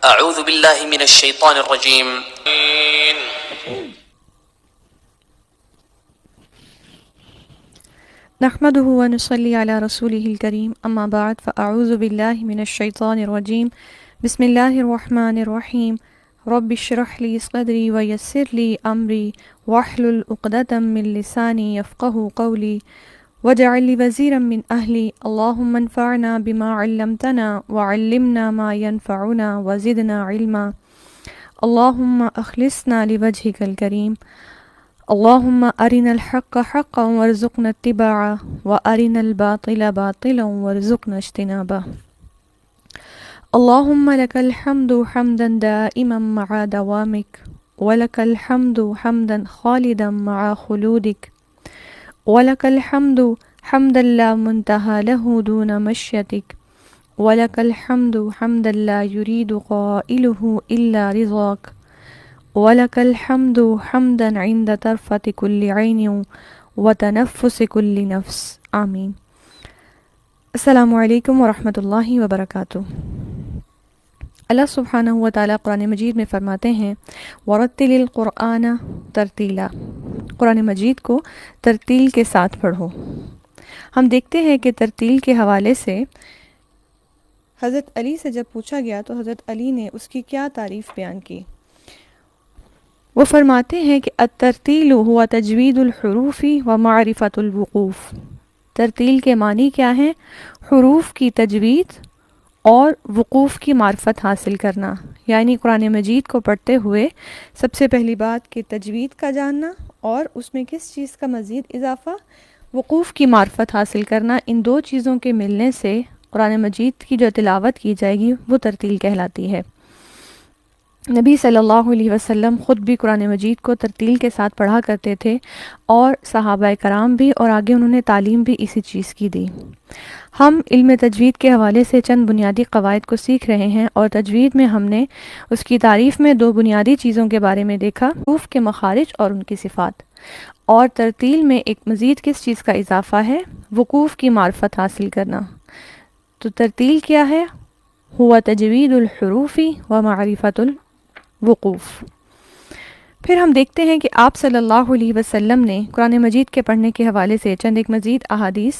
اعوذ باللہ من الشیطان الرجیم. نحمده ونصلي على رسوله الكريم اما بعد فاعوذ بالله من الشيطان الرجيم بسم الله الرحمن الرحيم رب اشرح لي صدري ويسر لي امري واحلل عقدة من لساني يفقهوا قولي واجعل لي وزيرا من اهلي اللهم انفعنا بما علمتنا وعلمنا ما ينفعنا وزدنا علما اللهم اخلصنا لوجهك الكريم اللهم أرنا الحق حقا وارزقنا اتباعه وأرنا الباطل باطلا وارزقنا اجتنابه اللهم لك الحمد حمدا دائما مع دوامك ولك الحمد حمدا خالدا مع خلودك ولك الحمد حمدا لا منتهى له دون مشيتك ولك الحمد حمدا لا يريد قائله إلا رضاك وَلَكَ الْحَمْدُ حَمْدًا عِنْدَ طَرْفَةِ كُلِّ عَيْنٍ وَتَنَفُّسِ كُلِّ نَفْسٍ آمین. السلام علیکم ورحمۃ اللہ وبرکاتہ. اللہ سبحانہ و تعالیٰ قرآن مجید میں فرماتے ہیں وَرَتِّلِ الْقُرْآنَ تَرْتِیلًا، قرآن مجید کو ترتیل کے ساتھ پڑھو. ہم دیکھتے ہیں کہ ترتیل کے حوالے سے حضرت علی سے جب پوچھا گیا تو حضرت علی نے اس کی کیا تعریف بیان کی. وہ فرماتے ہیں کہ الترتیل ہوا تجوید الحروف و معرفت الوقوف. ترتیل کے معنی کیا ہیں؟ حروف کی تجوید اور وقوف کی معرفت حاصل کرنا، یعنی قرآن مجید کو پڑھتے ہوئے سب سے پہلی بات کہ تجوید کا جاننا اور اس میں کس چیز کا مزید اضافہ، وقوف کی معرفت حاصل کرنا. ان دو چیزوں کے ملنے سے قرآن مجید کی جو تلاوت کی جائے گی وہ ترتیل کہلاتی ہے. نبی صلی اللہ علیہ وسلم خود بھی قرآن مجید کو ترتیل کے ساتھ پڑھا کرتے تھے اور صحابہ کرام بھی، اور آگے انہوں نے تعلیم بھی اسی چیز کی دی. ہم علم تجوید کے حوالے سے چند بنیادی قواعد کو سیکھ رہے ہیں، اور تجوید میں ہم نے اس کی تعریف میں دو بنیادی چیزوں کے بارے میں دیکھا، حروف کے مخارج اور ان کی صفات. اور ترتیل میں ایک مزید کس چیز کا اضافہ ہے؟ وقوف کی معرفت حاصل کرنا. تو ترتیل کیا ہے؟ ہوا تجوید الحروف و معرفت وقوف. پھر ہم دیکھتے ہیں کہ آپ صلی اللہ علیہ وسلم نے قرآن مجید کے پڑھنے کے حوالے سے چند ایک مزید احادیث.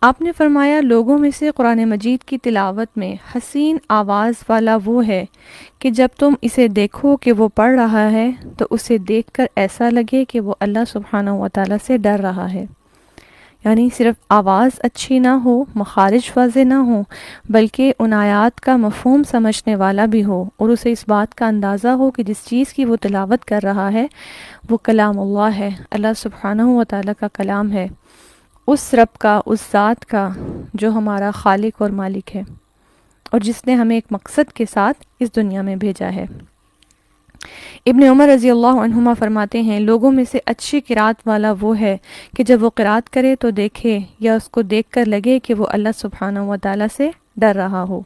آپ نے فرمایا لوگوں میں سے قرآن مجید کی تلاوت میں حسین آواز والا وہ ہے کہ جب تم اسے دیکھو کہ وہ پڑھ رہا ہے تو اسے دیکھ کر ایسا لگے کہ وہ اللہ سبحانہ و تعالیٰ سے ڈر رہا ہے. یعنی صرف آواز اچھی نہ ہو، مخارج واضح نہ ہو، بلکہ ان آیات کا مفہوم سمجھنے والا بھی ہو، اور اسے اس بات کا اندازہ ہو کہ جس چیز کی وہ تلاوت کر رہا ہے وہ کلام اللہ ہے، اللہ سبحانہ و تعالیٰ کا کلام ہے، اس رب کا، اس ذات کا جو ہمارا خالق اور مالک ہے، اور جس نے ہمیں ایک مقصد کے ساتھ اس دنیا میں بھیجا ہے. ابن عمر رضی اللہ عنہما فرماتے ہیں لوگوں میں سے اچھی قرات والا وہ ہے کہ جب وہ قرات کرے تو دیکھے یا اس کو دیکھ کر لگے کہ وہ اللہ سبحانہ و تعالیٰ سے ڈر رہا ہو.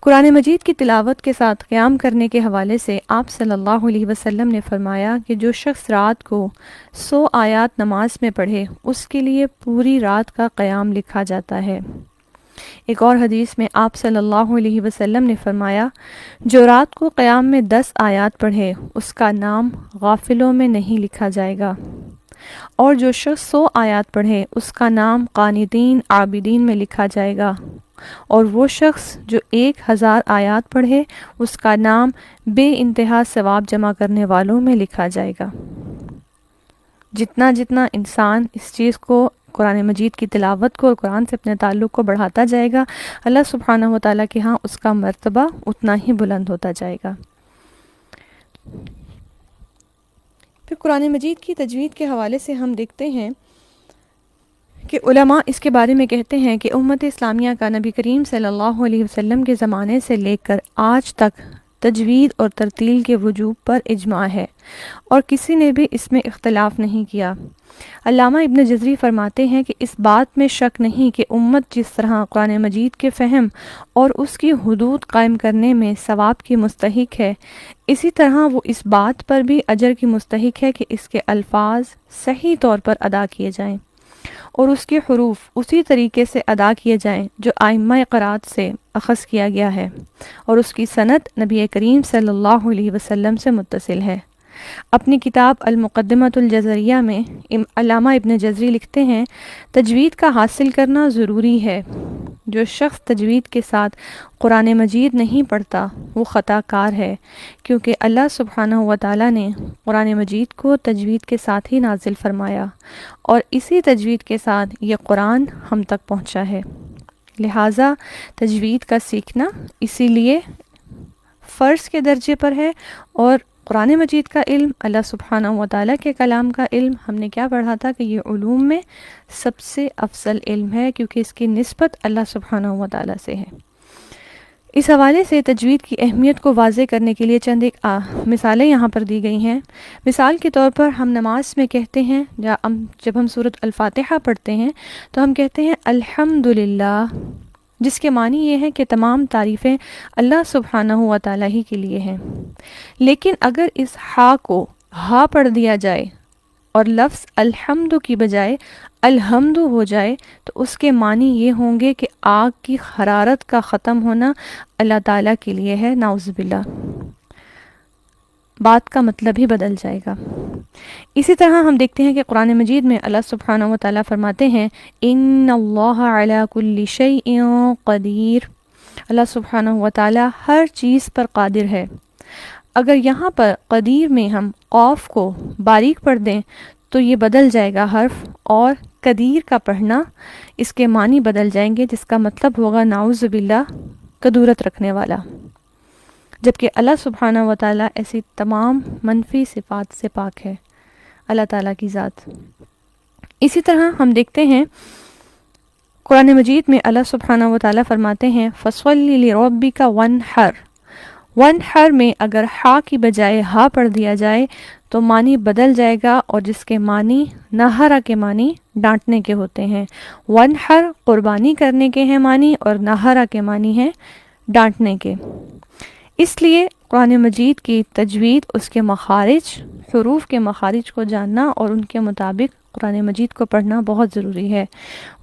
قرآن مجید کی تلاوت کے ساتھ قیام کرنے کے حوالے سے آپ صلی اللہ علیہ وسلم نے فرمایا کہ جو شخص رات کو 100 آیات نماز میں پڑھے اس کے لیے پوری رات کا قیام لکھا جاتا ہے. ایک اور حدیث میں آپ صلی اللہ علیہ وسلم نے فرمایا جو رات کو قیام میں 10 آیات پڑھے اس کا نام غافلوں میں نہیں لکھا جائے گا، اور جو شخص 100 آیات پڑھے اس کا نام قانتین عابدین میں لکھا جائے گا، اور وہ شخص جو 1000 آیات پڑھے اس کا نام بے انتہا ثواب جمع کرنے والوں میں لکھا جائے گا. جتنا جتنا انسان اس چیز کو، قرآن مجید کی تلاوت کو اور قرآن سے اپنے تعلق کو بڑھاتا جائے گا، اللہ سبحانہ و تعالیٰ کے ہاں اس کا مرتبہ اتنا ہی بلند ہوتا جائے گا. پھر قرآن مجید کی تجوید کے حوالے سے ہم دیکھتے ہیں کہ علماء اس کے بارے میں کہتے ہیں کہ امت اسلامیہ کا نبی کریم صلی اللہ علیہ وسلم کے زمانے سے لے کر آج تک تجوید اور ترتیل کے وجوب پر اجماع ہے، اور کسی نے بھی اس میں اختلاف نہیں کیا. علامہ ابن جزری فرماتے ہیں کہ اس بات میں شک نہیں کہ امت جس طرح قرآن مجید کے فہم اور اس کی حدود قائم کرنے میں ثواب کی مستحق ہے، اسی طرح وہ اس بات پر بھی اجر کی مستحق ہے کہ اس کے الفاظ صحیح طور پر ادا کیے جائیں. اور اس کے حروف اسی طریقے سے ادا کیے جائیں جو ائمہ قرات سے اخذ کیا گیا ہے، اور اس کی سند نبی کریم صلی اللہ علیہ وسلم سے متصل ہے۔ اپنی کتاب المقدمۃ الجزریہ میں علامہ ابن جزری لکھتے ہیں، تجوید کا حاصل کرنا ضروری ہے۔ جو شخص تجوید کے ساتھ قرآن مجید نہیں پڑھتا وہ خطا کار ہے، کیونکہ اللہ سبحانہ و تعالیٰ نے قرآن مجید کو تجوید کے ساتھ ہی نازل فرمایا، اور اسی تجوید کے ساتھ یہ قرآن ہم تک پہنچا ہے۔ لہٰذا تجوید کا سیکھنا اسی لیے فرض کے درجے پر ہے، اور قرآن مجید کا علم، اللہ سبحانہ و تعالیٰ کے کلام کا علم، ہم نے کیا پڑھا تھا کہ یہ علوم میں سب سے افضل علم ہے، کیونکہ اس کی نسبت اللہ سبحانہ و تعالیٰ سے ہے۔ اس حوالے سے تجوید کی اہمیت کو واضح کرنے کے لیے چند ایک مثالیں یہاں پر دی گئی ہیں۔ مثال کے طور پر ہم نماز میں کہتے ہیں، جب ہم سورۃ الفاتحہ پڑھتے ہیں تو ہم کہتے ہیں الحمدللہ، جس کے معنی یہ ہے کہ تمام تعریفیں اللہ سبحانہ و تعالیٰ ہی کے لیے ہیں۔ لیکن اگر اس ہا کو ہا پڑھ دیا جائے اور لفظ الحمد کی بجائے الحمد ہو جائے تو اس کے معنی یہ ہوں گے کہ آگ کی حرارت کا ختم ہونا اللہ تعالیٰ کے لیے ہے، نعوذ باللہ۔ بات کا مطلب ہی بدل جائے گا۔ اسی طرح ہم دیکھتے ہیں کہ قرآن مجید میں اللہ سبحانہ و تعالیٰ فرماتے ہیں ان اللہ علی کل شیء قدیر، اللہ سبحانہ و تعالیٰ ہر چیز پر قادر ہے۔ اگر یہاں پر قدیر میں ہم قاف کو باریک پڑھ دیں تو یہ بدل جائے گا حرف، اور قدیر کا پڑھنا اس کے معنی بدل جائیں گے، جس کا مطلب ہوگا نعوذ باللہ قدورت رکھنے والا، جبکہ اللہ سبحانہ و تعالیٰ ایسی تمام منفی صفات سے پاک ہے، اللہ تعالیٰ کی ذات۔ اسی طرح ہم دیکھتے ہیں قرآن مجید میں اللہ سبحانہ و تعالیٰ فرماتے ہیں فَصَلِّ لِرَبِّكَ وَانْحَرْ، وَانْحَرْ میں اگر ہا کی بجائے ہا پڑھ دیا جائے تو معنی بدل جائے گا، اور جس کے معنی نہرہ کے معنی ڈانٹنے کے ہوتے ہیں۔ وَانْحَرْ قربانی کرنے کے ہیں معنی، اور نہرہ کے معنی ہیں ڈانٹنے کے۔ اس لیے قرآن مجید کی تجوید، اس کے مخارج، حروف کے مخارج کو جاننا اور ان کے مطابق قرآن مجید کو پڑھنا بہت ضروری ہے۔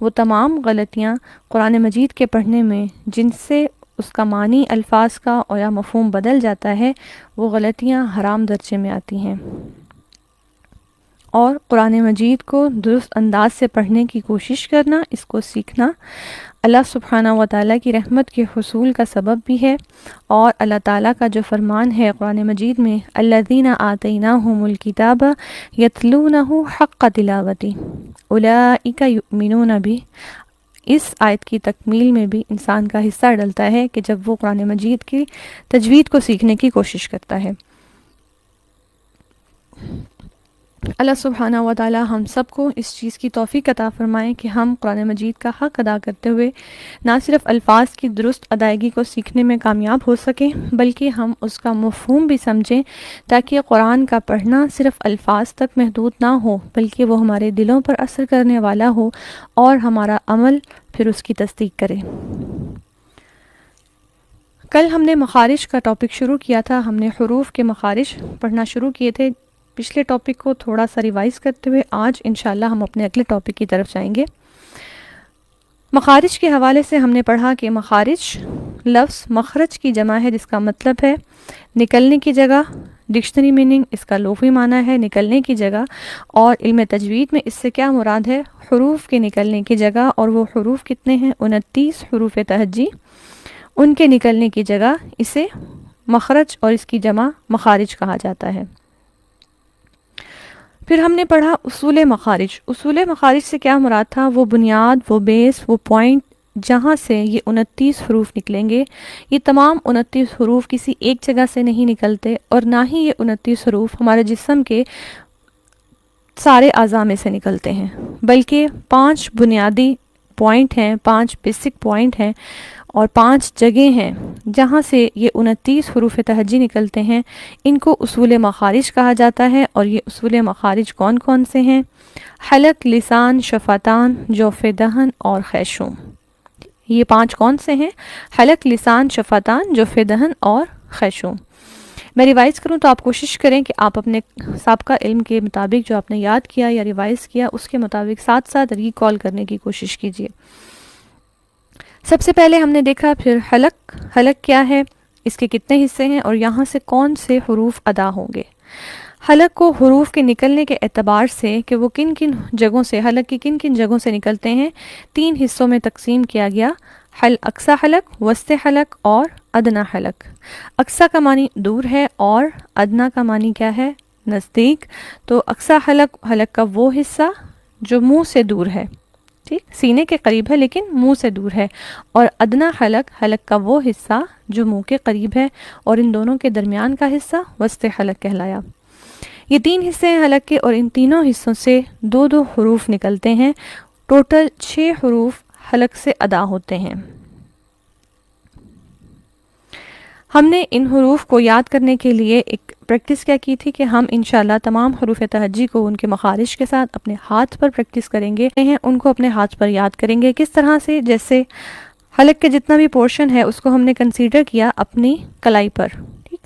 وہ تمام غلطیاں قرآن مجید کے پڑھنے میں جن سے اس کا معنی الفاظ کا اور یا مفہوم بدل جاتا ہے، وہ غلطیاں حرام درجے میں آتی ہیں۔ اور قرآن مجید کو درست انداز سے پڑھنے کی کوشش کرنا، اس کو سیکھنا اللہ سبحانہ و تعالیٰ کی رحمت کے حصول کا سبب بھی ہے، اور اللہ تعالیٰ کا جو فرمان ہے قرآن مجید میں الذین آتیناہم الکتاب یتلونہ حق تلاوتہ اولئک یؤمنون بہ، اس آیت کی تکمیل میں بھی انسان کا حصہ ڈلتا ہے کہ جب وہ قرآن مجید کی تجوید کو سیکھنے کی کوشش کرتا ہے۔ اللہ سبحانہ و تعالی ہم سب کو اس چیز کی توفیق عطا فرمائیں کہ ہم قرآن مجید کا حق ادا کرتے ہوئے نہ صرف الفاظ کی درست ادائیگی کو سیکھنے میں کامیاب ہو سکیں، بلکہ ہم اس کا مفہوم بھی سمجھیں، تاکہ قرآن کا پڑھنا صرف الفاظ تک محدود نہ ہو، بلکہ وہ ہمارے دلوں پر اثر کرنے والا ہو اور ہمارا عمل پھر اس کی تصدیق کرے۔ کل ہم نے مخارج کا ٹاپک شروع کیا تھا، ہم نے حروف کے مخارج پڑھنا شروع کیے تھے۔ پچھلے ٹاپک کو تھوڑا سا ریوائز کرتے ہوئے آج انشاءاللہ ہم اپنے اگلے ٹاپک کی طرف جائیں گے۔ مخارج کے حوالے سے ہم نے پڑھا کہ مخارج لفظ مخرج کی جمع ہے، جس کا مطلب ہے نکلنے کی جگہ۔ ڈکشنری میننگ اس کا لغوی معنی ہے نکلنے کی جگہ، اور علم تجوید میں اس سے کیا مراد ہے؟ حروف کے نکلنے کی جگہ، اور وہ حروف کتنے ہیں؟ 29 حروف تہجی، ان کے نکلنے کی جگہ اسے مخرج اور اس کی جمع مخارج کہا جاتا ہے۔ پھر ہم نے پڑھا اصول مخارج۔ اصول مخارج سے کیا مراد تھا؟ وہ بنیاد، وہ بیس، وہ پوائنٹ جہاں سے یہ 29 حروف نکلیں گے۔ یہ تمام 29 حروف کسی ایک جگہ سے نہیں نکلتے، اور نہ ہی یہ 29 حروف ہمارے جسم کے سارے اعضاء میں سے نکلتے ہیں، بلکہ 5 بنیادی پوائنٹ ہیں، 5 بیسک پوائنٹ ہیں، اور 5 جگہیں ہیں جہاں سے یہ 29 حروف تہجی نکلتے ہیں۔ ان کو اصول مخارج کہا جاتا ہے، اور یہ اصول مخارج کون کون سے ہیں؟ حلق، لسان، شفتان، جوف دہن اور خیشوم۔ یہ 5 کون سے ہیں؟ حلق، لسان، شفتان، جوف دہن اور خیشوم۔ میں ریوائز کروں تو آپ کوشش کریں کہ آپ اپنے سابقہ علم کے مطابق جو آپ نے یاد کیا یا ریوائز کیا اس کے مطابق ساتھ ساتھ ریکال کرنے کی کوشش کیجیے۔ سب سے پہلے ہم نے دیکھا پھر حلق۔ حلق کیا ہے، اس کے کتنے حصے ہیں اور یہاں سے کون سے حروف ادا ہوں گے۔ حلق کو حروف کے نکلنے کے اعتبار سے کہ وہ کن کن جگہوں سے، حلق کی کن کن جگہوں سے نکلتے ہیں، 3 حصوں میں تقسیم کیا گیا، اقصی حلق، وسط حلق اور ادنا حلق۔ اقصی کا معنی دور ہے اور ادنا کا معنی کیا ہے، نزدیک۔ تو اقصی حلق، حلق کا وہ حصہ جو منہ سے دور ہے، ٹھیک، سینے کے قریب ہے لیکن منہ سے دور ہے، اور ادنا حلق، حلق کا وہ حصہ جو منہ کے قریب ہے، اور ان دونوں کے درمیان کا حصہ وسط حلق کہلایا۔ یہ 3 حصے ہیں حلق کے، اور ان تینوں حصوں سے 2 حروف نکلتے ہیں۔ ٹوٹل 6 حروف حلق سے ادا ہوتے ہیں۔ ہم نے ان حروف کو یاد کرنے کے لیے ایک پریکٹس کیا کی تھی کہ ہم انشاءاللہ تمام حروف تہجی کو ان کے مخارج کے ساتھ اپنے ہاتھ پر پریکٹس کریں گے، ان کو اپنے ہاتھ پر یاد کریں گے۔ کس طرح سے؟ جیسے حلق کے جتنا بھی پورشن ہے اس کو ہم نے کنسیڈر کیا اپنی کلائی پر، ٹھیک۔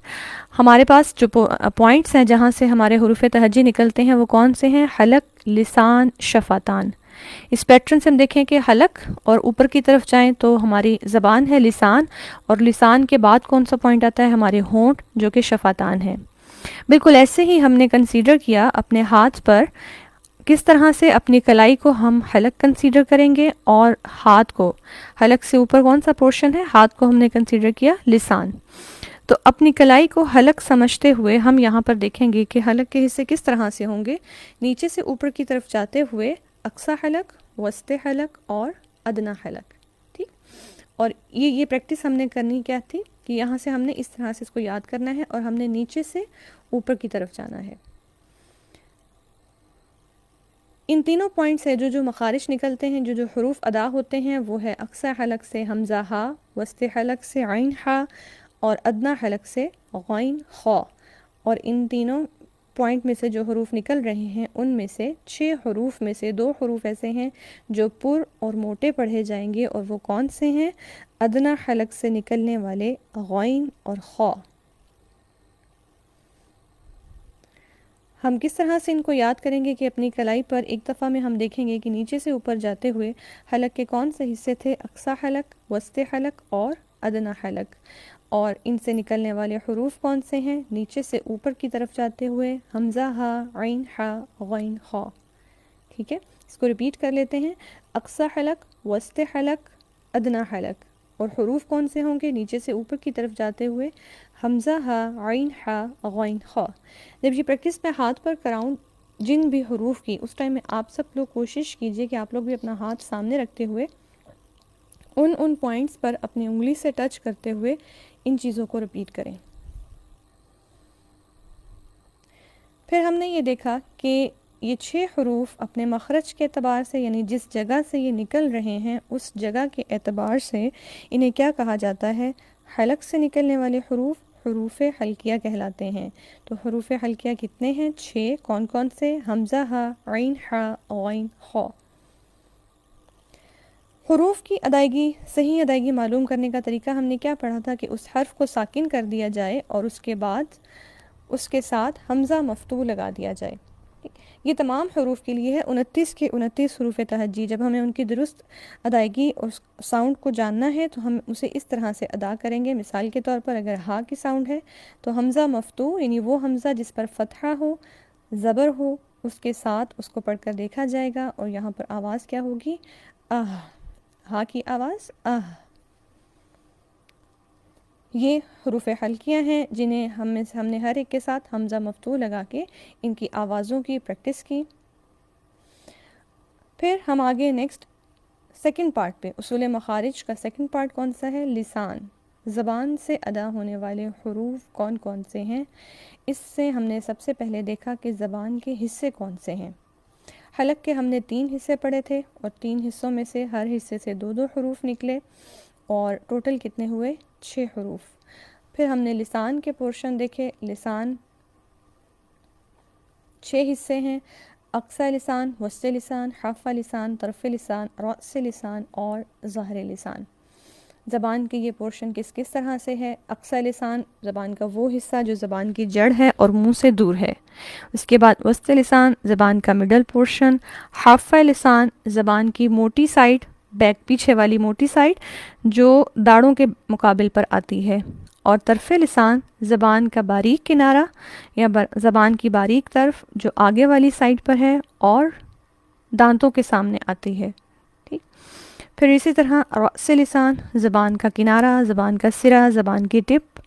ہمارے پاس جو پوائنٹس ہیں جہاں سے ہمارے حروف تہجی نکلتے ہیں وہ کون سے ہیں؟ حلق، لسان، شفتان۔ اس پیٹرن سے ہم دیکھیں کہ حلق اور اوپر کی طرف جائیں تو ہماری زبان ہے لسان، اور لسان کے بعد کون سا پوائنٹ آتا ہے؟ ہمارے ہونٹ جو کہ شفتان ہے۔ بالکل ایسے ہی ہم نے کنسیڈر کیا اپنے ہاتھ پر کس طرح سے اپنی کلائی کو ہم حلق کنسیڈر کریں گے، اور ہاتھ کو، حلق سے اوپر کون سا پورشن ہے؟ ہاتھ کو ہم نے کنسیڈر کیا لسان۔ تو اپنی کلائی کو حلق سمجھتے ہوئے ہم یہاں پر دیکھیں گے کہ حلق کے حصے کس طرح سے ہوں گے، نیچے سے اوپر کی طرف جاتے ہوئے اقصی حلق، وسط حلق اور ادنا حلق، ٹھیک۔ اور یہ پریکٹس ہم نے کرنی کیا تھی کہ یہاں سے ہم نے اس طرح سے اس کو یاد کرنا ہے، اور ہم نے نیچے سے اوپر کی طرف جانا ہے۔ ان تینوں پوائنٹ سے جو مخارج نکلتے ہیں، جو حروف ادا ہوتے ہیں، وہ ہے اقصی حلق سے حمزہ ہا، وسط حلق سے عین ہا، اور ادنا حلق سے غین خا۔ اور ان تینوں پوائنٹ میں سے جو حروف نکل رہے ہیں ان میں سے 6 حروف میں سے 2 حروف ایسے ہیں جو پر اور موٹے پڑھے جائیں گے، اور وہ کون سے ہیں؟ ادنا حلق سے نکلنے والے غین اور خا۔ ہم کس طرح سے ان کو یاد کریں گے کہ اپنی کلائی پر ایک دفعہ میں ہم دیکھیں گے کہ نیچے سے اوپر جاتے ہوئے حلق کے کون سے حصے تھے؟ اقصی حلق، وسط حلق اور ادنا حلق۔ اور ان سے نکلنے والے حروف کون سے ہیں؟ نیچے سے اوپر کی طرف جاتے ہوئے حمزہ ہا، عین ہا، غین خا، ٹھیک ہے۔ اس کو ریپیٹ کر لیتے ہیں، اقصی حلق، وسط حلق، ادنا حلق، اور حروف کون سے ہوں گے؟ نیچے سے اوپر کی طرف جاتے ہوئے حمزہ ہا، عین ہا، غین خا۔ جب یہ پریکٹس میں ہاتھ پر کراؤں جن بھی حروف کی، اس ٹائم میں آپ سب لوگ کوشش کیجئے کہ آپ لوگ بھی اپنا ہاتھ سامنے رکھتے ہوئے ان پوائنٹس پر اپنی انگلی سے ٹچ کرتے ہوئے ان چیزوں کو ریپیٹ کریں۔ پھر ہم نے یہ دیکھا کہ یہ 6 حروف اپنے مخرج کے اعتبار سے، یعنی جس جگہ سے یہ نکل رہے ہیں اس جگہ کے اعتبار سے انہیں کیا کہا جاتا ہے؟ حلق سے نکلنے والے حروف حروف حلقیہ کہلاتے ہیں۔ تو حروف حلقیہ کتنے ہیں؟ 6۔ کون کون سے؟ حمزہ ہا، عین ہا، غین خا۔ حروف کی ادائیگی، صحیح ادائیگی معلوم کرنے کا طریقہ ہم نے کیا پڑھا تھا کہ اس حرف کو ساکن کر دیا جائے اور اس کے بعد اس کے ساتھ حمزہ مفتوح لگا دیا جائے۔ یہ تمام حروف کے لیے ہے، 29 کے 29 حروف تہجی۔ جب ہمیں ان کی درست ادائیگی اور ساؤنڈ کو جاننا ہے تو ہم اسے اس طرح سے ادا کریں گے۔ مثال کے طور پر اگر ہا کی ساؤنڈ ہے تو حمزہ مفتوح، یعنی وہ حمزہ جس پر فتحہ ہو، زبر ہو، اس کے ساتھ اس کو پڑھ کر دیکھا جائے گا، اور یہاں پر آواز کیا ہوگی؟ آہ، ہا کی آواز آہ۔ یہ حروف حلقیہ ہیں جنہیں ہم نے ہر ایک کے ساتھ حمزہ مفتوح لگا کے ان کی آوازوں کی پریکٹس کی۔ پھر ہم آگے نیکسٹ سیکنڈ پارٹ پہ، اصول مخارج کا سیکنڈ پارٹ کون سا ہے؟ لسان، زبان سے ادا ہونے والے حروف کون کون سے ہیں؟ اس سے ہم نے سب سے پہلے دیکھا کہ زبان کے حصے کون سے ہیں۔ حلق کے ہم نے 3 حصے پڑھے تھے، اور 3 حصوں میں سے ہر حصے سے 2 حروف نکلے، اور ٹوٹل کتنے ہوئے؟ 6 حروف۔ پھر ہم نے لسان کے پورشن دیکھے، لسان 6 حصے ہیں، اقصی لسان، وسط لسان، حافہ لسان، طرف لسان، رأس لسان اور ظاہر لسان۔ زبان کے یہ پورشن کس کس طرح سے ہے؟ اقصی لسان زبان کا وہ حصہ جو زبان کی جڑ ہے اور منہ سے دور ہے. اس کے بعد وسط لسان زبان کا مڈل پورشن. حافہ لسان زبان کی موٹی سائڈ، بیک پیچھے والی موٹی سائڈ جو داڑھوں کے مقابل پر آتی ہے. اور طرف لسان زبان کا باریک کنارہ یا زبان کی باریک طرف جو آگے والی سائڈ پر ہے اور دانتوں کے سامنے آتی ہے. ٹھیک. پھر اسی طرح رأس لسان زبان کا کنارہ، زبان کا سرہ، زبان کی ٹپ،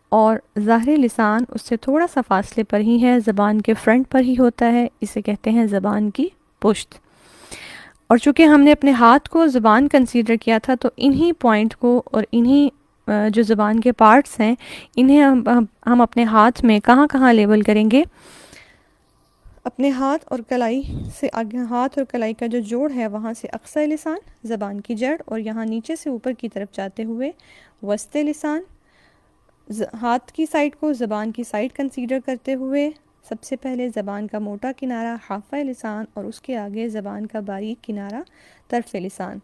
اور ظاہری لسان اس سے تھوڑا سا فاصلے پر ہی ہے، زبان کے فرنٹ پر ہی ہوتا ہے، اسے کہتے ہیں زبان کی پشت. اور چونکہ ہم نے اپنے ہاتھ کو زبان کنسیڈر کیا تھا تو انہی پوائنٹ کو اور انہی جو زبان کے پارٹس ہیں انہیں ہم اپنے ہاتھ میں کہاں کہاں لیبل کریں گے. اپنے ہاتھ اور کلائی سے آگے، ہاتھ اور کلائی کا جو جوڑ ہے وہاں سے اقصی لسان زبان کی جڑ، اور یہاں نیچے سے اوپر کی طرف جاتے ہوئے وسط لسان، ہاتھ کی سائڈ کو زبان کی سائڈ کنسیڈر کرتے ہوئے سب سے پہلے زبان کا موٹا کنارہ حافہ لسان، اور اس کے آگے زبان کا باریک کنارہ طرف لسان.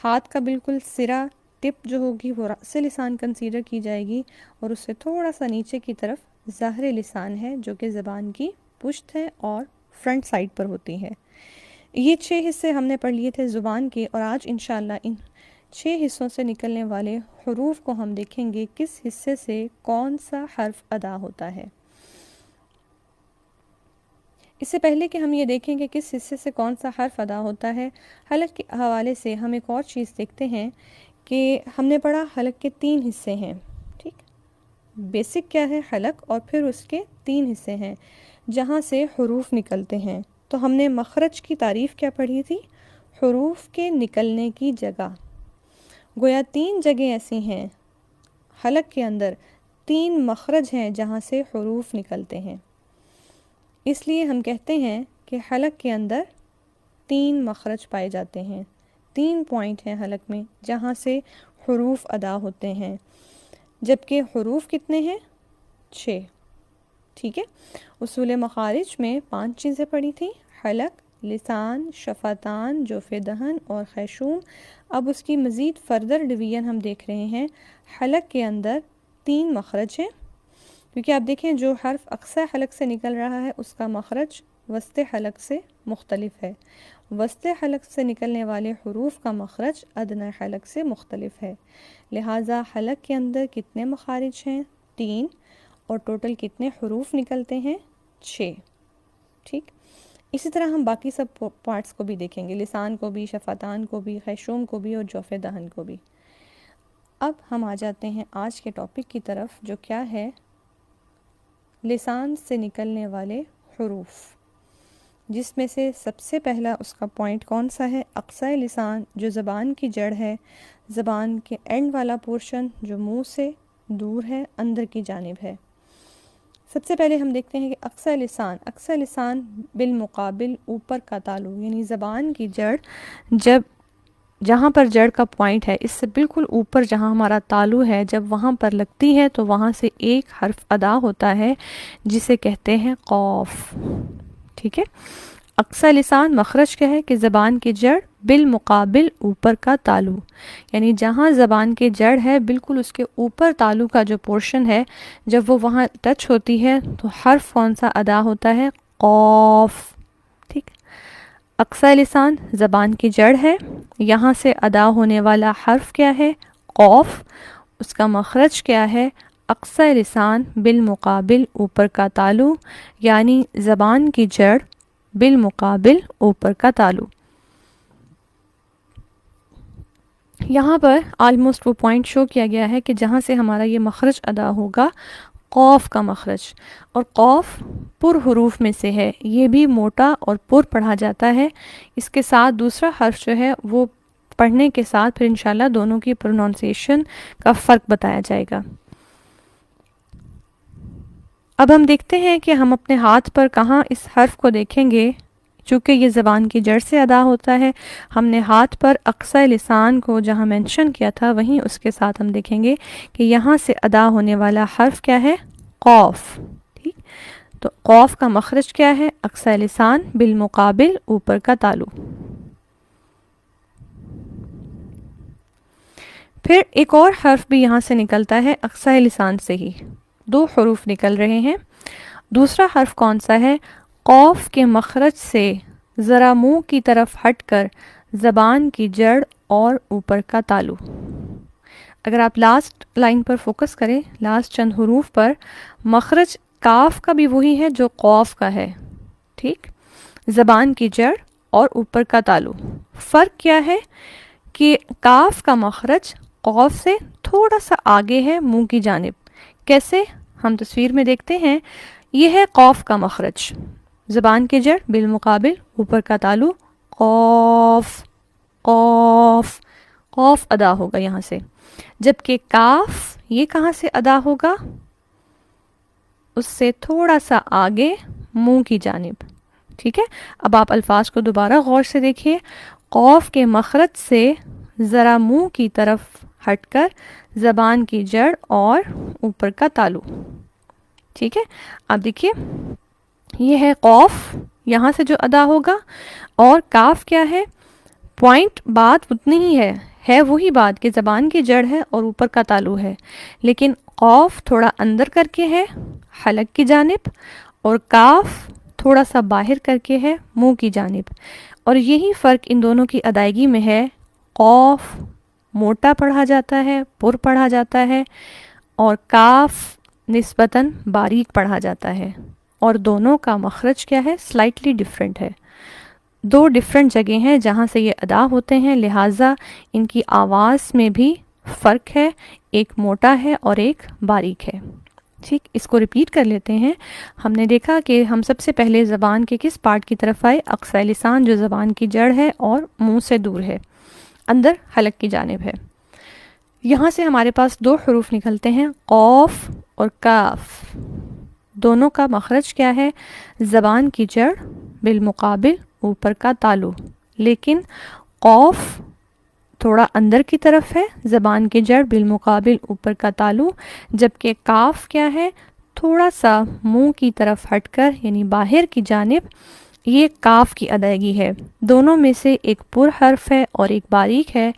ہاتھ کا بالکل سرہ ٹپ جو ہوگی وہ رأس لسان کنسیڈر کی جائے گی، اور اس سے تھوڑا سا نیچے کی طرف ظاہر لسان ہے جو کہ زبان کی پشت ہے اور فرنٹ سائڈ پر ہوتی ہے. یہ 6 حصے ہم نے پڑھ لیے تھے زبان کے، اور آج انشاءاللہ ان 6 حصوں سے نکلنے والے حروف کو ہم دیکھیں گے کس حصے سے کون سا حرف ادا ہوتا ہے. اس سے پہلے کہ ہم یہ دیکھیں کہ کس حصے سے کون سا حرف ادا ہوتا ہے، حلق کے حوالے سے ہم ایک اور چیز دیکھتے ہیں کہ ہم نے پڑھا حلق کے 3 حصے ہیں. ٹھیک، بیسک کیا ہے حلق، اور پھر اس کے 3 حصے ہیں جہاں سے حروف نکلتے ہیں. تو ہم نے مخرج کی تعریف کیا پڑھی تھی؟ حروف کے نکلنے کی جگہ. گویا 3 جگہیں ایسی ہیں حلق کے اندر، 3 مخرج ہیں جہاں سے حروف نکلتے ہیں. اس لیے ہم کہتے ہیں کہ حلق کے اندر 3 مخرج پائے جاتے ہیں. 3 پوائنٹ ہیں حلق میں جہاں سے حروف ادا ہوتے ہیں، جبکہ حروف کتنے ہیں؟ 6. ٹھیک ہے. اصول مخارج میں 5 چیزیں پڑھی تھیں: حلق، لسان، شفتان، جوف دہن اور خیشوم. اب اس کی مزید فردر ڈویژن ہم دیکھ رہے ہیں. حلق کے اندر 3 مخرج ہیں، کیونکہ آپ دیکھیں جو حرف اقصی حلق سے نکل رہا ہے اس کا مخرج وسط حلق سے مختلف ہے. وسط حلق سے نکلنے والے حروف کا مخرج ادنی حلق سے مختلف ہے. لہٰذا حلق کے اندر کتنے مخارج ہیں؟ 3. اور ٹوٹل کتنے حروف نکلتے ہیں؟ 6. ٹھیک. اسی طرح ہم باقی سب پارٹس کو بھی دیکھیں گے، لسان کو بھی، شفتان کو بھی، خیشوم کو بھی اور جوف دہن کو بھی. اب ہم آ جاتے ہیں آج کے ٹاپک کی طرف، جو کیا ہے؟ لسان سے نکلنے والے حروف، جس میں سے سب سے پہلا اس کا پوائنٹ کون سا ہے؟ اقصی لسان جو زبان کی جڑ ہے، زبان کے اینڈ والا پورشن جو منہ سے دور ہے، اندر کی جانب ہے. سب سے پہلے ہم دیکھتے ہیں کہ اقصی لسان. اقصی لسان بالمقابل اوپر کا تالو، یعنی زبان کی جڑ جہاں پر جڑ کا پوائنٹ ہے اس سے بالکل اوپر جہاں ہمارا تالو ہے، جب وہاں پر لگتی ہے تو وہاں سے ایک حرف ادا ہوتا ہے جسے کہتے ہیں قاف. ٹھیک ہے. اقصی لسان مخرج کیا ہے کہ زبان کی جڑ بالمقابل اوپر کا تالو، یعنی جہاں زبان کی جڑ ہے بالکل اس کے اوپر تالو کا جو پورشن ہے، جب وہ وہاں ٹچ ہوتی ہے تو حرف کون سا ادا ہوتا ہے؟ قاف. ٹھیک. اقصی لسان زبان کی جڑ ہے، یہاں سے ادا ہونے والا حرف کیا ہے؟ قاف. اس کا مخرج کیا ہے؟ اقصی لسان بالمقابل اوپر کا تالو، یعنی زبان کی جڑ بالمقابل اوپر کا تالو. یہاں پر آلموسٹ وہ پوائنٹ شو کیا گیا ہے کہ جہاں سے ہمارا یہ مخرج ادا ہوگا، قاف کا مخرج. اور قاف پر حروف میں سے ہے، یہ بھی موٹا اور پر پڑھا جاتا ہے. اس کے ساتھ دوسرا حرف جو ہے وہ پڑھنے کے ساتھ پھر انشاءاللہ دونوں کی پروننسیشن کا فرق بتایا جائے گا. اب ہم دیکھتے ہیں کہ ہم اپنے ہاتھ پر کہاں اس حرف کو دیکھیں گے. چونکہ یہ زبان کی جڑ سے ادا ہوتا ہے، ہم نے ہاتھ پر اقصی لسان کو جہاں مینشن کیا تھا وہیں اس کے ساتھ ہم دیکھیں گے کہ یہاں سے ادا ہونے والا حرف کیا ہے؟ قاف. ٹھیک. تو قاف کا مخرج کیا ہے؟ اقصی لسان بالمقابل اوپر کا تالو. پھر ایک اور حرف بھی یہاں سے نکلتا ہے اقصی لسان سے ہی، 2 حروف نکل رہے ہیں. دوسرا حرف کون سا ہے؟ قوف کے مخرج سے ذرا منہ کی طرف ہٹ کر زبان کی جڑ اور اوپر کا تالو. اگر آپ لاسٹ لائن پر فوکس کریں، لاسٹ چند حروف پر، مخرج کاف کا بھی وہی ہے جو قوف کا ہے، ٹھیک، زبان کی جڑ اور اوپر کا تالو. فرق کیا ہے کہ کاف کا مخرج قوف سے تھوڑا سا آگے ہے منہ کی جانب. کیسے؟ ہم تصویر میں دیکھتے ہیں. یہ ہے قوف کا مخرج، زبان کی جڑ بالمقابل اوپر کا تالو، قوف قوف قوف ادا ہوگا یہاں سے. جبکہ کاف یہ کہاں سے ادا ہوگا؟ اس سے تھوڑا سا آگے منہ کی جانب. ٹھیک ہے، اب آپ الفاظ کو دوبارہ غور سے دیکھیے. قوف کے مخرج سے ذرا منہ کی طرف ہٹ کر زبان کی جڑ اور اوپر کا تالو. ٹھیک ہے، آپ دیکھیے یہ ہے قوف، یہاں سے جو ادا ہوگا، اور کاف کیا ہے؟ پوائنٹ بات اتنی ہی ہے وہی بات کہ زبان کی جڑ ہے اور اوپر کا تالو ہے، لیکن قوف تھوڑا اندر کر کے ہے حلق کی جانب، اور کاف تھوڑا سا باہر کر کے ہے منہ کی جانب. اور یہی فرق ان دونوں کی ادائیگی میں ہے. قوف موٹا پڑھا جاتا ہے، پر پڑھا جاتا ہے، اور کاف نسبتاً باریک پڑھا جاتا ہے. اور دونوں کا مخرج کیا ہے؟ سلائٹلی ڈیفرنٹ ہے. 2 ڈیفرنٹ جگہ ہیں جہاں سے یہ ادا ہوتے ہیں، لہٰذا ان کی آواز میں بھی فرق ہے، ایک موٹا ہے اور ایک باریک ہے. ٹھیک، اس کو ریپیٹ کر لیتے ہیں. ہم نے دیکھا کہ ہم سب سے پہلے زبان کے کس پارٹ کی طرف آئے؟ اقصی لسان، جو زبان کی جڑ ہے اور منہ سے دور ہے، اندر حلق کی جانب ہے. یہاں سے ہمارے پاس 2 حروف نکلتے ہیں، قوف اور کاف. دونوں کا مخرج کیا ہے؟ زبان کی جڑ بالمقابل اوپر کا تالو. لیکن قوف تھوڑا اندر کی طرف ہے، زبان کی جڑ بالمقابل اوپر کا تالو. جبکہ کاف کیا ہے؟ تھوڑا سا منہ کی طرف ہٹ کر، یعنی باہر کی جانب. یہ کاف کی ادائیگی ہے. دونوں میں سے ایک پر حرف ہے اور ایک باریک ہے.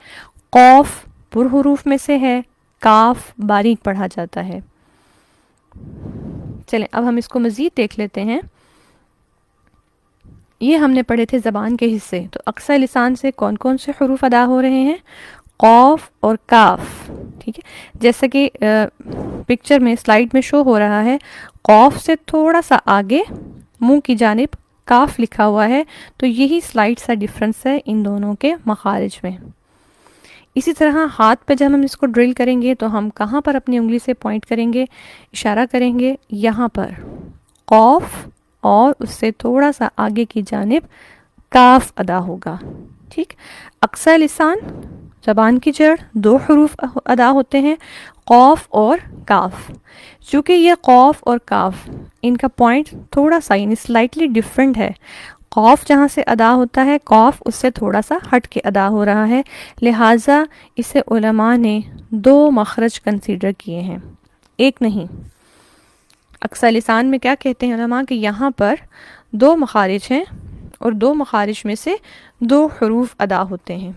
قوف پر حروف میں سے ہے، کاف باریک پڑھا جاتا ہے. چلیں اب ہم اس کو مزید دیکھ لیتے ہیں. یہ ہم نے پڑھے تھے زبان کے حصے. تو اقصی لسان سے کون کون سے حروف ادا ہو رہے ہیں؟ قوف اور کاف. ٹھیک ہے، جیسا کہ پکچر میں سلائیڈ میں شو ہو رہا ہے، قوف سے تھوڑا سا آگے منہ کی جانب کاف لکھا ہوا ہے. تو یہی سلائیڈ سا ڈفرنس ہے ان دونوں کے مخارج میں. اسی طرح ہاتھ پہ جب ہم اس کو ڈرل کریں گے تو ہم کہاں پر اپنی انگلی سے پوائنٹ کریں گے، اشارہ کریں گے؟ یہاں پر قوف، اور اس سے تھوڑا سا آگے کی جانب کاف ادا ہوگا. ٹھیک، اقصی لسان، زبان کی جڑ، 2 حروف ادا ہوتے ہیں، قوف اور کاف. چونکہ یہ قوف اور کاف، ان کا پوائنٹ تھوڑا سا یعنی سلائٹلی ڈفرینٹ ہے. قوف جہاں سے ادا ہوتا ہے، قوف اس سے تھوڑا سا ہٹ کے ادا ہو رہا ہے، لہٰذا اسے علماء نے 2 مخرج کنسیڈر کیے ہیں، ایک نہیں. اقصی لسان میں کیا کہتے ہیں علماء کہ یہاں پر 2 مخارج ہیں، اور 2 مخارج میں سے 2 حروف ادا ہوتے ہیں.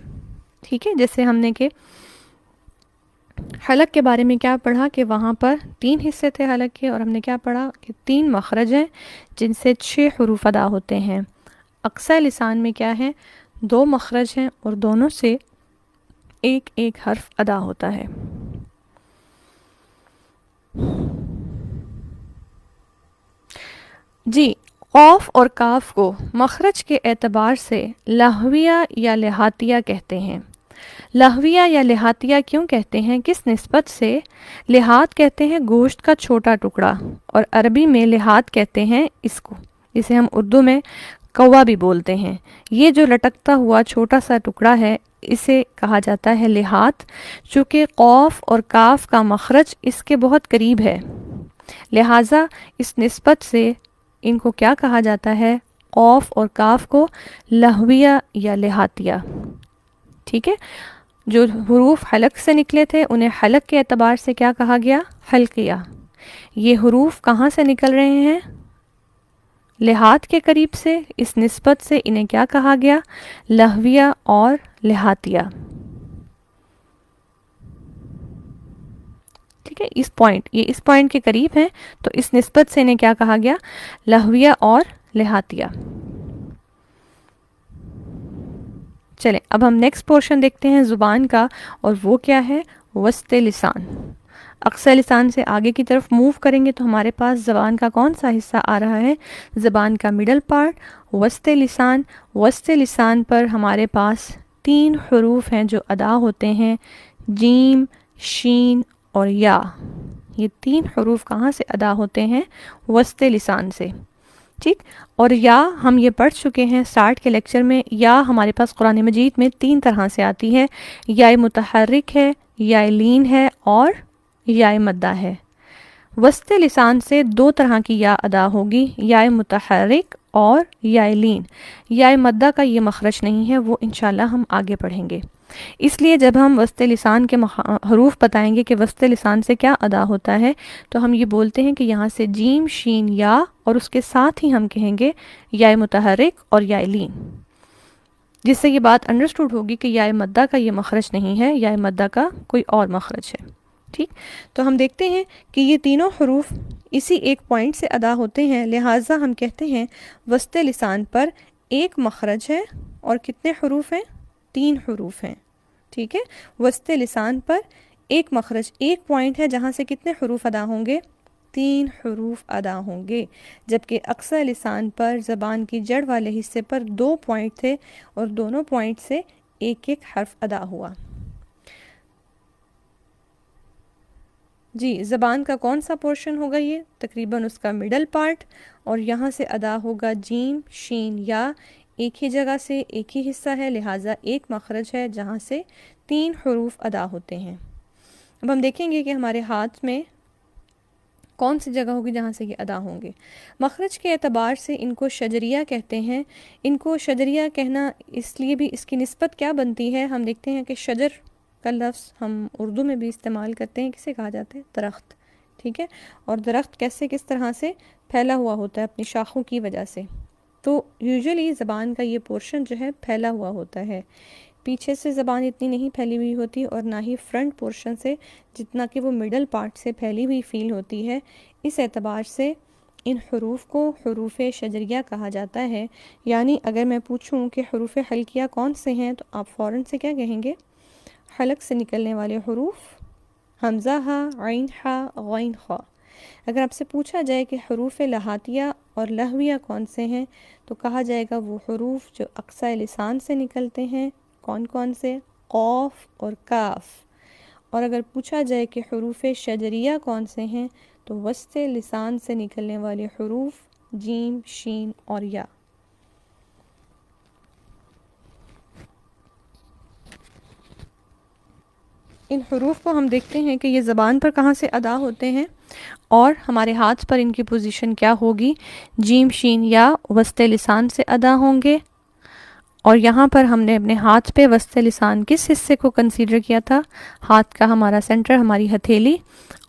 ٹھیک ہے، جیسے ہم نے کہ حلق کے بارے میں کیا پڑھا کہ وہاں پر 3 حصے تھے حلق کے، اور ہم نے کیا پڑھا کہ 3 مخرج ہیں جن سے 6 حروف ادا ہوتے ہیں. اقصی لسان میں کیا ہے؟ 2 مخرج ہیں اور دونوں سے ایک ایک حرف ادا ہوتا ہے. جی، قوف اور کاف کو مخرج کے اعتبار سے لہویہ یا لہاتیہ کہتے ہیں. لہویہ یا لہاتیہ کیوں کہتے ہیں؟ کس نسبت سے؟ لہات کہتے ہیں گوشت کا چھوٹا ٹکڑا، اور عربی میں لہات کہتے ہیں اس کو، جسے ہم اردو میں کوا بھی بولتے ہیں. یہ جو لٹکتا ہوا چھوٹا سا ٹکڑا ہے اسے کہا جاتا ہے لہات. چونکہ قوف اور کاف کا مخرج اس کے بہت قریب ہے، لہٰذا اس نسبت سے ان کو کیا کہا جاتا ہے؟ قوف اور کاف کو لہویہ یا لہاتیہ. ٹھیک ہے، جو حروف حلق سے نکلے تھے انہیں حلق کے اعتبار سے کیا کہا گیا؟ حلقیہ. یہ حروف کہاں سے نکل رہے ہیں؟ لہات کے قریب سے، اس نسبت سے انہیں کیا کہا گیا؟ لہویہ اور لہاتیہ. ٹھیک ہے، اس پوائنٹ، یہ اس پوائنٹ کے قریب ہیں، تو اس نسبت سے انہیں کیا کہا گیا؟ لہویہ اور لہاتیہ۔ چلیں اب ہم نیکسٹ پورشن دیکھتے ہیں زبان کا، اور وہ کیا ہے؟ وسط لسان۔ اقصی لسان سے آگے کی طرف موو کریں گے تو ہمارے پاس زبان کا کون سا حصہ آ رہا ہے؟ زبان کا مڈل پارٹ، وسط لسان۔ وسط لسان پر ہمارے پاس 3 حروف ہیں جو ادا ہوتے ہیں، جیم، شین اور یا۔ یہ 3 حروف کہاں سے ادا ہوتے ہیں؟ وسط لسان سے، ٹھیک۔ اور یا ہم یہ پڑھ چکے ہیں سٹارٹ کے لیکچر میں، یا ہمارے پاس قرآن مجید میں 3 طرح سے آتی ہے، یا متحرک ہے، یا لین ہے، اور یا مدہ ہے۔ وسط لسان سے 2 طرح کی یا ادا ہوگی، یا متحرک اور یا لین۔ یا مدہ کا یہ مخرج نہیں ہے، وہ انشاءاللہ ہم آگے پڑھیں گے۔ اس لیے جب ہم وسط لسان کے حروف بتائیں گے کہ وسط لسان سے کیا ادا ہوتا ہے، تو ہم یہ بولتے ہیں کہ یہاں سے جیم، شین، یا، اور اس کے ساتھ ہی ہم کہیں گے یا متحرک اور یا لین، جس سے یہ بات انڈرسٹوڈ ہوگی کہ یا مدہ کا یہ مخرج نہیں ہے، یا مدہ کا کوئی اور مخرج ہے، ٹھیک۔ تو ہم دیکھتے ہیں کہ یہ تینوں حروف اسی ایک پوائنٹ سے ادا ہوتے ہیں، لہٰذا ہم کہتے ہیں وسط لسان پر ایک مخرج ہے اور کتنے حروف ہیں؟ 3 حروف ہیں، ٹھیک ہے۔ وسط لسان پر ایک مخرج، ایک پوائنٹ ہے جہاں سے کتنے حروف ادا ہوں گے؟ 3 حروف ادا ہوں گے، جبکہ اقصی لسان پر زبان کی جڑ والے حصے پر 2 پوائنٹ تھے اور دونوں پوائنٹ سے ایک ایک حرف ادا ہوا۔ جی، زبان کا کون سا پورشن ہوگا؟ یہ تقریباً اس کا مڈل پارٹ، اور یہاں سے ادا ہوگا جیم، شین، یا۔ ایک ہی جگہ سے ایک ہی حصہ ہے، لہٰذا ایک مخرج ہے جہاں سے 3 حروف ادا ہوتے ہیں۔ اب ہم دیکھیں گے کہ ہمارے ہاتھ میں کون سی جگہ ہوگی جہاں سے یہ ادا ہوں گے۔ مخرج کے اعتبار سے ان کو شجریہ کہتے ہیں۔ ان کو شجریہ کہنا اس لیے بھی، اس کی نسبت کیا بنتی ہے؟ ہم دیکھتے ہیں کہ شجر کا لفظ ہم اردو میں بھی استعمال کرتے ہیں، کسے کہا جاتا ہے؟ درخت، ٹھیک ہے۔ اور درخت کیسے، کس طرح سے پھیلا ہوا ہوتا ہے؟ اپنی شاخوں کی وجہ سے۔ تو یوزلی زبان کا یہ پورشن جو ہے پھیلا ہوا ہوتا ہے، پیچھے سے زبان اتنی نہیں پھیلی ہوئی ہوتی، اور نہ ہی فرنٹ پورشن سے جتنا کہ وہ مڈل پارٹ سے پھیلی ہوئی فیل ہوتی ہے۔ اس اعتبار سے ان حروف کو حروف شجریہ کہا جاتا ہے۔ یعنی اگر میں پوچھوں کہ حروف حلقیہ کون سے ہیں، تو آپ فوراً سے کیا کہیں گے؟ حلق سے نکلنے والے حروف، حمزہ ہا، عین ہا، غین خا۔ اگر آپ سے پوچھا جائے کہ حروف لہاتیہ اور لہویہ کون سے ہیں، تو کہا جائے گا وہ حروف جو اقصی لسان سے نکلتے ہیں۔ کون کون سے؟ قاف اور کاف۔ اور اگر پوچھا جائے کہ حروف شجریہ کون سے ہیں، تو وسط لسان سے نکلنے والے حروف جیم، شین اور یا۔ ان حروف کو ہم دیکھتے ہیں کہ یہ زبان پر کہاں سے ادا ہوتے ہیں، اور ہمارے ہاتھ پر ان کی پوزیشن کیا ہوگی؟ جیم، شین، یا وسط لسان سے ادا ہوں گے۔ اور یہاں پر ہم نے اپنے ہاتھ پہ وسط لسان کس حصے کو کنسیڈر کیا تھا؟ ہاتھ کا ہمارا سینٹر، ہماری ہتھیلی،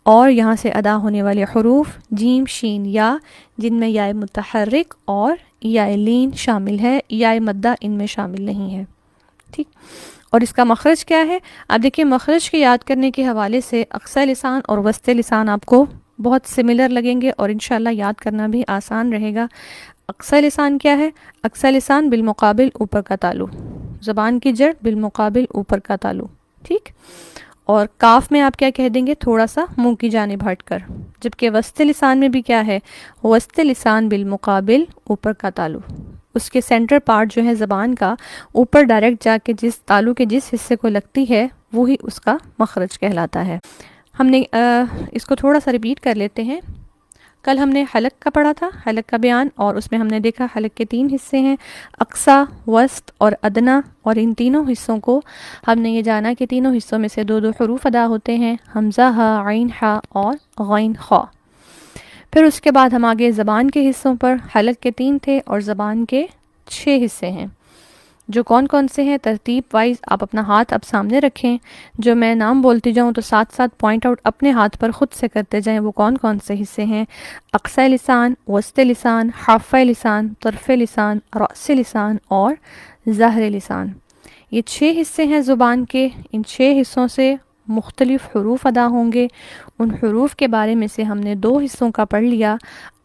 اور یہاں سے ادا ہونے والے حروف جیم، شین، یا، جن میں یا متحرک اور یا لین شامل ہے، یا مدہ ان میں شامل نہیں ہے، ٹھیک۔ اور اس کا مخرج کیا ہے؟ اب دیکھیں، مخرج کے یاد کرنے کے حوالے سے اقصی لسان اور وسط لسان آپ کو بہت سملر لگیں گے، اور انشاءاللہ یاد کرنا بھی آسان رہے گا۔ اقصی لسان کیا ہے؟ اقصی لسان بالمقابل اوپر کا تالو، زبان کی جڑ بالمقابل اوپر کا تالو، ٹھیک۔ اور کاف میں آپ کیا کہہ دیں گے؟ تھوڑا سا منہ کی جانب ہٹ کر۔ جبکہ وسط لسان میں بھی کیا ہے؟ وسط لسان بالمقابل اوپر کا تالو، اس کے سینٹر پارٹ جو ہے زبان کا، اوپر ڈائریکٹ جا کے جس تالو کے جس حصے کو لگتی ہے وہی اس کا مخرج کہلاتا ہے۔ ہم نے اس کو تھوڑا سا ریپیٹ کر لیتے ہیں۔ کل ہم نے حلق کا پڑھا تھا، حلق کا بیان، اور اس میں ہم نے دیکھا حلق کے 3 حصے ہیں، اقصی، وسط اور ادنا، اور ان تینوں حصوں کو ہم نے یہ جانا کہ تینوں حصوں میں سے 2 حروف ادا ہوتے ہیں، حمزہ ہا، عین ہا اور غین خا۔ پھر اس کے بعد ہم آگے زبان کے حصوں پر۔ حلق کے 3 تھے اور زبان کے 6 حصے ہیں، جو کون کون سے ہیں؟ ترتیب وائز آپ اپنا ہاتھ اب سامنے رکھیں، جو میں نام بولتی جاؤں تو ساتھ ساتھ پوائنٹ آؤٹ اپنے ہاتھ پر خود سے کرتے جائیں، وہ کون کون سے حصے ہیں؟ اقصی لسان، وسط لسان، حافہ لسان، طرف لسان، رأس لسان اور ظاہر لسان۔ یہ 6 حصے ہیں زبان کے۔ ان 6 حصوں سے مختلف حروف ادا ہوں گے. ان حروف کے بارے میں سے ہم نے 2 حصوں کا پڑھ لیا.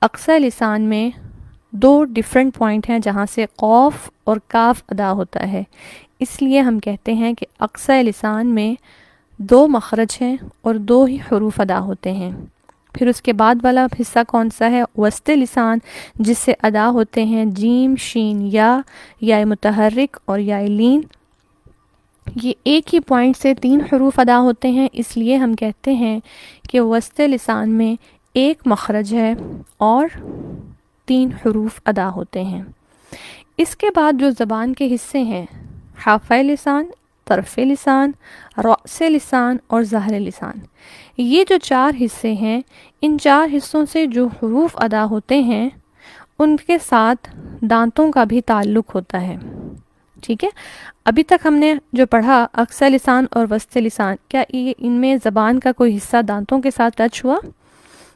اقصی لسان میں 2 ڈیفرنٹ پوائنٹ ہیں جہاں سے قوف اور کاف ادا ہوتا ہے، اس لیے ہم کہتے ہیں کہ اقصی لسان میں 2 مخرج ہیں اور 2 ہی حروف ادا ہوتے ہیں. پھر اس کے بعد والا حصہ کون سا ہے؟ وسط لسان، جس سے ادا ہوتے ہیں جیم، شین، یا متحرک اور یا لین. یہ ایک ہی پوائنٹ سے 3 حروف ادا ہوتے ہیں، اس لیے ہم کہتے ہیں کہ وسط لسان میں 1 مخرج ہے اور 3 حروف ادا ہوتے ہیں. اس کے بعد جو زبان کے حصے ہیں، حافظ لسان، طرف لسان، رأس لسان اور ظاہر لسان، یہ جو 4 حصے ہیں، ان 4 حصوں سے جو حروف ادا ہوتے ہیں ان کے ساتھ دانتوں کا بھی تعلق ہوتا ہے. ٹھیک ہے، ابھی تک ہم نے جو پڑھا اقصی لسان اور وسط لسان، کیا ان میں زبان کا کوئی حصہ دانتوں کے ساتھ ٹچ ہوا؟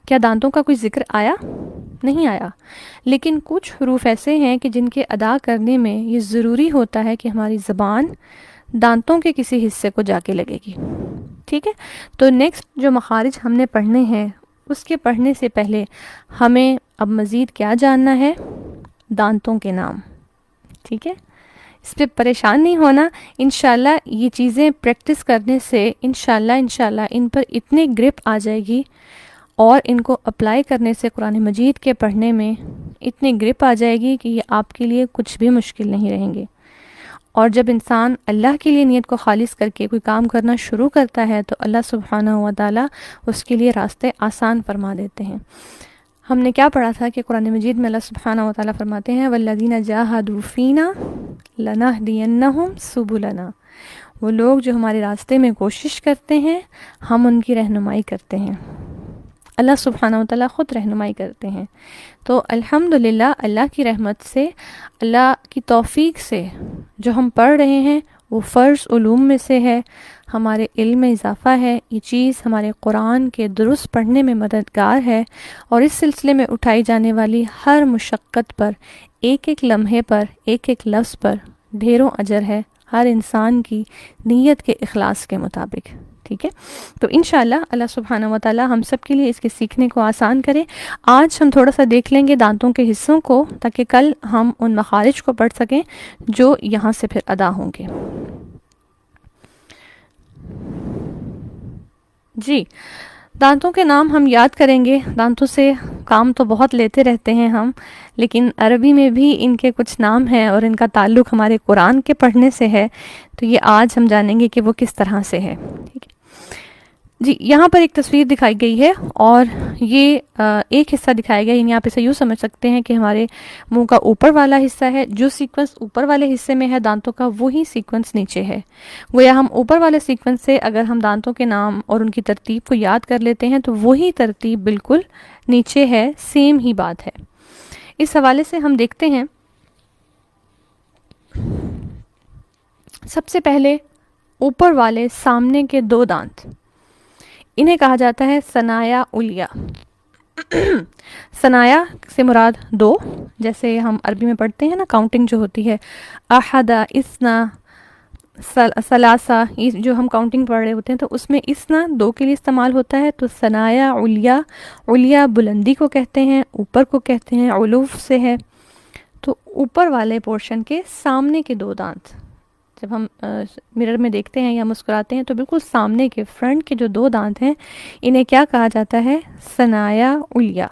کیا دانتوں کا کوئی ذکر آیا؟ نہیں آیا. لیکن کچھ حروف ایسے ہیں کہ جن کے ادا کرنے میں یہ ضروری ہوتا ہے کہ ہماری زبان دانتوں کے کسی حصے کو جا کے لگے گی. ٹھیک ہے، تو نیکسٹ جو مخارج ہم نے پڑھنے ہیں، اس کے پڑھنے سے پہلے ہمیں اب مزید کیا جاننا ہے؟ دانتوں کے نام. ٹھیک ہے، اس پہ پریشان نہیں ہونا. انشاءاللہ یہ چیزیں پریکٹس کرنے سے انشاءاللہ ان پر اتنی گرپ آ جائے گی اور ان کو اپلائی کرنے سے قرآن مجید کے پڑھنے میں اتنی گرپ آ جائے گی کہ یہ آپ کے لیے کچھ بھی مشکل نہیں رہیں گے. اور جب انسان اللہ کے لیے نیت کو خالص کر کے کوئی کام کرنا شروع کرتا ہے تو اللہ سبحانہ و تعالیٰ اس کے لیے راستے آسان فرما دیتے ہیں. ہم نے کیا پڑھا تھا کہ قرآن مجید میں اللہ سبحانہ و تعالیٰ فرماتے ہیں وَالَّذِينَ جَاهَدُوا فِينَا لَنَهْدِيَنَّهُمْ سُبُلَنَا، وہ لوگ جو ہمارے راستے میں کوشش کرتے ہیں ہم ان کی رہنمائی کرتے ہیں. اللہ سبحانہ و تعالیٰ خود رہنمائی کرتے ہیں. تو الحمدللہ اللہ کی رحمت سے، اللہ کی توفیق سے جو ہم پڑھ رہے ہیں وہ فرض علوم میں سے ہے، ہمارے علم میں اضافہ ہے. یہ چیز ہمارے قرآن کے درست پڑھنے میں مددگار ہے، اور اس سلسلے میں اٹھائی جانے والی ہر مشقت پر، ایک ایک لمحے پر، ایک ایک لفظ پر ڈھیروں اجر ہے، ہر انسان کی نیت کے اخلاص کے مطابق. ٹھیک ہے، تو انشاءاللہ اللہ سبحانہ و تعالی ہم سب کے لیے اس کے سیکھنے کو آسان کرے. آج ہم تھوڑا سا دیکھ لیں گے دانتوں کے حصوں کو، تاکہ کل ہم ان مخارج کو پڑھ سکیں جو یہاں سے پھر ادا ہوں گے. جی، دانتوں کے نام ہم یاد کریں گے. دانتوں سے کام تو بہت لیتے رہتے ہیں ہم، لیکن عربی میں بھی ان کے کچھ نام ہیں اور ان کا تعلق ہمارے قرآن کے پڑھنے سے ہے. تو یہ آج ہم جانیں گے کہ وہ کس طرح سے ہے. ٹھیک ہے جی، یہاں پر ایک تصویر دکھائی گئی ہے اور یہ ایک حصہ دکھایا گیا، یعنی آپ اسے یوں سمجھ سکتے ہیں کہ ہمارے منہ کا اوپر والا حصہ ہے. جو سیکوینس اوپر والے حصے میں ہے دانتوں کا، وہی سیکوینس نیچے ہے. گویا ہم اوپر والے سیکوینس سے اگر ہم دانتوں کے نام اور ان کی ترتیب کو یاد کر لیتے ہیں تو وہی ترتیب بالکل نیچے ہے، سیم ہی بات ہے. اس حوالے سے ہم دیکھتے ہیں سب سے پہلے اوپر والے سامنے کے 2 دانت، انہیں کہا جاتا ہے ثنایا علیہ. ثنایا سے مراد 2، جیسے ہم عربی میں پڑھتے ہیں نا کاؤنٹنگ جو ہوتی ہے، احدا، اسنا، ثلاثہ، یہ جو ہم کاؤنٹنگ پڑھ رہے ہوتے ہیں تو اس میں اسنا 2 کے لیے استعمال ہوتا ہے. تو ثنایا علیہ، علیہ بلندی کو کہتے ہیں، اوپر کو کہتے ہیں، علوف سے ہے. تو اوپر والے پورشن کے سامنے کے 2 دانت جب ہم مرر میں دیکھتے ہیں یا مسکراتے ہیں تو بالکل سامنے کے فرنٹ کے جو 2 دانت ہیں انہیں کیا کہا جاتا ہے؟ ثنایا علیہ.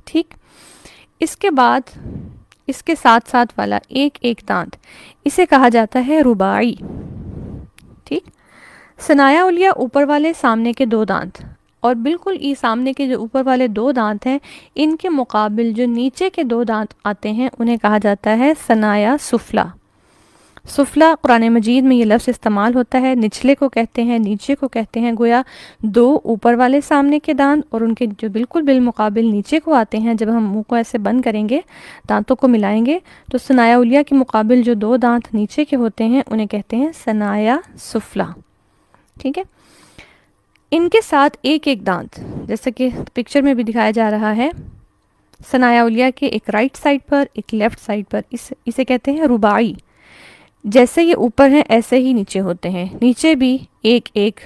ٹھیک، اس کے بعد اس کے ساتھ ساتھ والا ایک ایک دانت، اسے کہا جاتا ہے رباعی. ٹھیک، ثنایا علیہ اوپر والے سامنے کے 2 دانت، اور بالکل یہ سامنے کے جو اوپر والے 2 دانت ہیں ان کے مقابل جو نیچے کے 2 دانت آتے ہیں انہیں کہا جاتا ہے ثنایا سفلا. سفلا قرآن مجید میں یہ لفظ استعمال ہوتا ہے، نچلے کو کہتے ہیں، نیچے کو کہتے ہیں. گویا 2 اوپر والے سامنے کے دانت اور ان کے جو بالکل بالمقابل نیچے کو آتے ہیں. جب ہم منہ کو ایسے بند کریں گے، دانتوں کو ملائیں گے، تو ثنایا علیہ کے مقابل جو 2 دانت نیچے کے ہوتے ہیں انہیں کہتے ہیں ثنایا سفلا. ٹھیک ہے، ان کے ساتھ ایک ایک دانت، جیسا کہ پکچر میں بھی دکھایا جا رہا ہے، ثنایا علیہ کے ایک رائٹ سائڈ پر، ایک لیفٹ سائڈ پر، اسے کہتے ہیں رباعی. جیسے یہ اوپر ہیں ایسے ہی نیچے ہوتے ہیں، نیچے بھی ایک ایک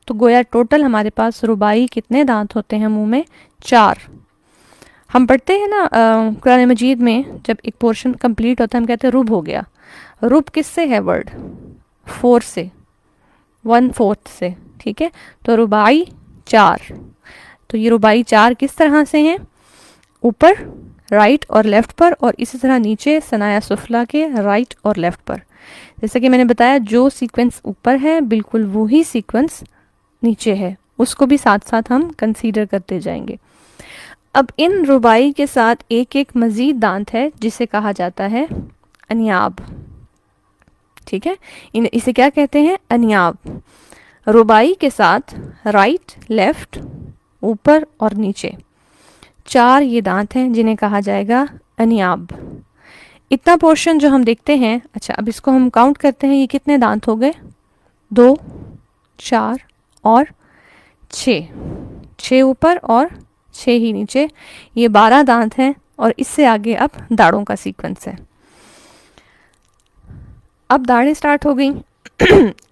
تو گویا ٹوٹل ہمارے پاس رباعی کتنے دانت ہوتے ہیں منہ میں؟ 4۔ ہم پڑھتے ہیں نا قرآن مجید میں جب ایک پورشن کمپلیٹ ہوتا ہے ہم کہتے ہیں رب ہو گیا۔ رب کس سے ہے ورڈ؟ 4 سے، 1/4 سے، ٹھیک ہے؟ تو رباعی 4۔ تو یہ رباعی 4 کس طرح سے ہیں؟ اوپر رائٹ اور لیفٹ پر، اور اسی طرح نیچے ثنایا سفلا کے رائٹ اور لیفٹ پر۔ جیسا کہ میں نے بتایا جو سیکوینس اوپر ہے بالکل وہی سیکوینس نیچے ہے، اس کو بھی ساتھ ساتھ ہم کنسیڈر کرتے جائیں گے۔ اب ان رباعی کے ساتھ ایک ایک مزید دانت ہے جسے کہا جاتا ہے انیاب، ٹھیک ہے؟ اسے کیا کہتے ہیں؟ انیاب۔ رباعی کے ساتھ رائٹ، لیفٹ، اوپر اور نیچے 4 یہ دانت ہیں جنہیں کہا جائے گا انیاب۔ اتنا پورشن جو ہم دیکھتے ہیں، اچھا اب اس کو ہم کاؤنٹ کرتے ہیں، یہ کتنے دانت ہو گئے؟ 2، 4 اور 6۔ 6 اوپر اور 6 ہی نیچے، یہ 12 دانت ہیں، اور اس سے آگے اب داڑھوں کا سیکوینس ہے۔ اب داڑھیں سٹارٹ ہو گئیں۔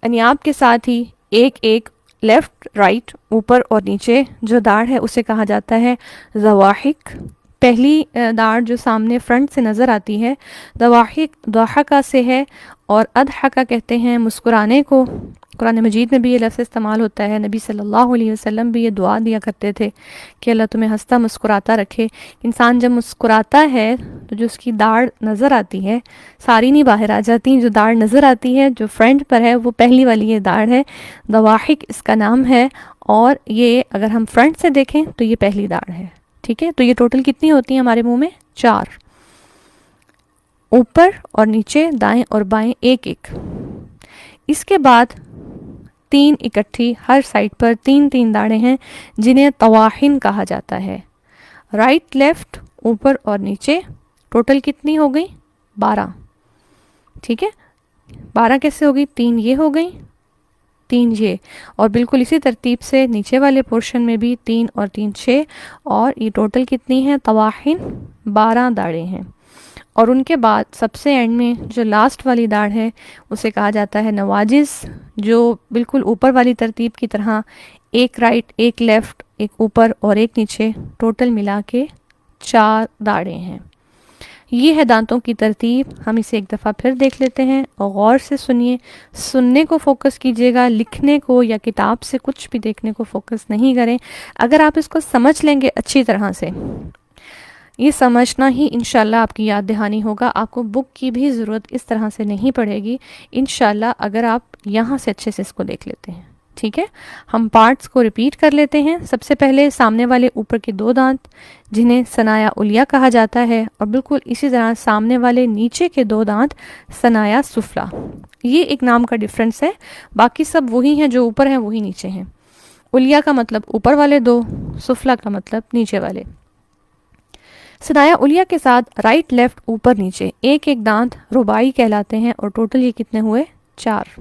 انیاب کے ساتھ ہی ایک ایک لیفٹ، رائٹ، اوپر اور نیچے جو داڑھ ہے اسے کہا جاتا ہے ضواحک۔ پہلی داڑھ جو سامنے فرنٹ سے نظر آتی ہے ضواحک ضحکہ سے ہے، اور اضحکہ کہتے ہیں مسکرانے کو۔ قرآن مجید میں بھی یہ لفظ استعمال ہوتا ہے، نبی صلی اللہ علیہ وسلم بھی یہ دعا دیا کرتے تھے کہ اللہ تمہیں ہنستا مسکراتا رکھے۔ انسان جب مسکراتا ہے تو جو اس کی داڑھ نظر آتی ہے، ساری نہیں باہر آ جاتی، جو داڑھ نظر آتی ہے جو فرنٹ پر ہے وہ پہلی والی یہ داڑھ ہے، ضواحک اس کا نام ہے، اور یہ اگر ہم فرنٹ سے دیکھیں تو یہ پہلی داڑھ ہے، ٹھیک ہے؟ تو یہ ٹوٹل کتنی ہوتی ہیں ہمارے منہ میں؟ 4۔ اوپر اور نیچے، دائیں اور بائیں ایک ایک۔ اس کے بعد 3 اکٹھی ہر سائڈ پر 3 داڑھیں ہیں جنہیں طواحن کہا جاتا ہے۔ رائٹ، لیفٹ، اوپر اور نیچے ٹوٹل کتنی ہو گئی؟ 12، ٹھیک ہے؟ 12 کیسے ہو گئی؟ 3 یہ ہو گئی، 3 یہ، اور بالکل اسی ترتیب سے نیچے والے پورشن میں بھی 3 اور 3 6، اور یہ ٹوٹل کتنی ہیں طواحن؟ 12 داڑھیں ہیں۔ اور ان کے بعد سب سے اینڈ میں جو لاسٹ والی داڑھ ہے اسے کہا جاتا ہے نواجز، جو بالکل اوپر والی ترتیب کی طرح ایک رائٹ، ایک لیفٹ، ایک اوپر اور ایک نیچے، ٹوٹل ملا کے 4 داڑھیں ہیں۔ یہ ہے دانتوں کی ترتیب۔ ہم اسے ایک دفعہ پھر دیکھ لیتے ہیں، اور غور سے سنیے، سننے کو فوکس کیجیے گا، لکھنے کو یا کتاب سے کچھ بھی دیکھنے کو فوکس نہیں کریں۔ اگر آپ اس کو سمجھ لیں گے اچھی طرح سے، یہ سمجھنا ہی انشاءاللہ آپ کی یاد دہانی ہوگا، آپ کو بک کی بھی ضرورت اس طرح سے نہیں پڑے گی انشاءاللہ اگر آپ یہاں سے اچھے سے اس کو دیکھ لیتے ہیں، ٹھیک ہے؟ ہم پارٹس کو ریپیٹ کر لیتے ہیں۔ سب سے پہلے سامنے والے اوپر کے 2 دانت جنہیں ثنایا علیہ کہا جاتا ہے، اور بالکل اسی طرح سامنے والے نیچے کے 2 دانت ثنایا سفلا۔ یہ ایک نام کا ڈفرنس ہے، باقی سب وہی ہیں، جو اوپر ہیں وہی نیچے ہیں۔ علیہ کا مطلب اوپر والے 2، سفلا کا مطلب نیچے والے۔ ثنایا علیہ کے ساتھ رائٹ، لیفٹ، اوپر نیچے ایک ایک دانت رباعی کہلاتے ہیں، اور ٹوٹل یہ کتنے ہوئے؟ 4۔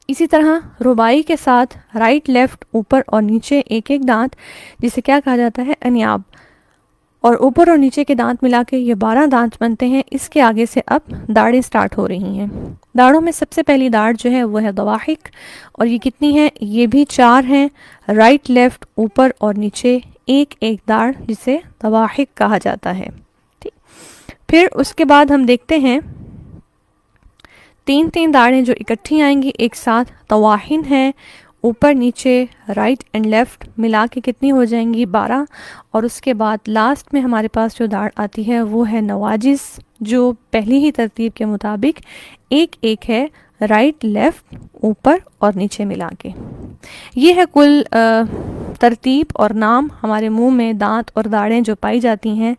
اسی طرح رباعی کے ساتھ رائٹ، لیفٹ، اوپر اور نیچے ایک ایک دانت جسے کیا کہا جاتا ہے؟ انیاب، اور اوپر اور نیچے کے دانت ملا کے یہ 12 دانت بنتے ہیں۔ اس کے آگے سے اب داڑھیں سٹارٹ ہو رہی ہیں۔ داڑھوں میں سب سے پہلی داڑھ جو ہے وہ ہے ضواحک، اور یہ کتنی ہے؟ یہ بھی 4 ہیں، رائٹ، لیفٹ، اوپر اور نیچے ایک ایک داڑھ جسے ضواحک کہا جاتا ہے، ٹھیک؟ پھر اس کے بعد ہم دیکھتے ہیں 3 داڑھیں جو اکٹھی آئیں گی ایک ساتھ، طواحن ہیں، اوپر نیچے رائٹ اینڈ لیفٹ ملا کے کتنی ہو جائیں گی؟ 12۔ اور اس کے بعد لاسٹ میں ہمارے پاس جو داڑھ آتی ہے وہ ہے نواجز، جو پہلی ہی ترتیب کے مطابق ایک ایک ہے، رائٹ، لیفٹ، اوپر اور نیچے ملا کے۔ یہ ہے کل ترتیب اور نام ہمارے منہ میں دانت اور داڑھیں جو پائی جاتی ہیں،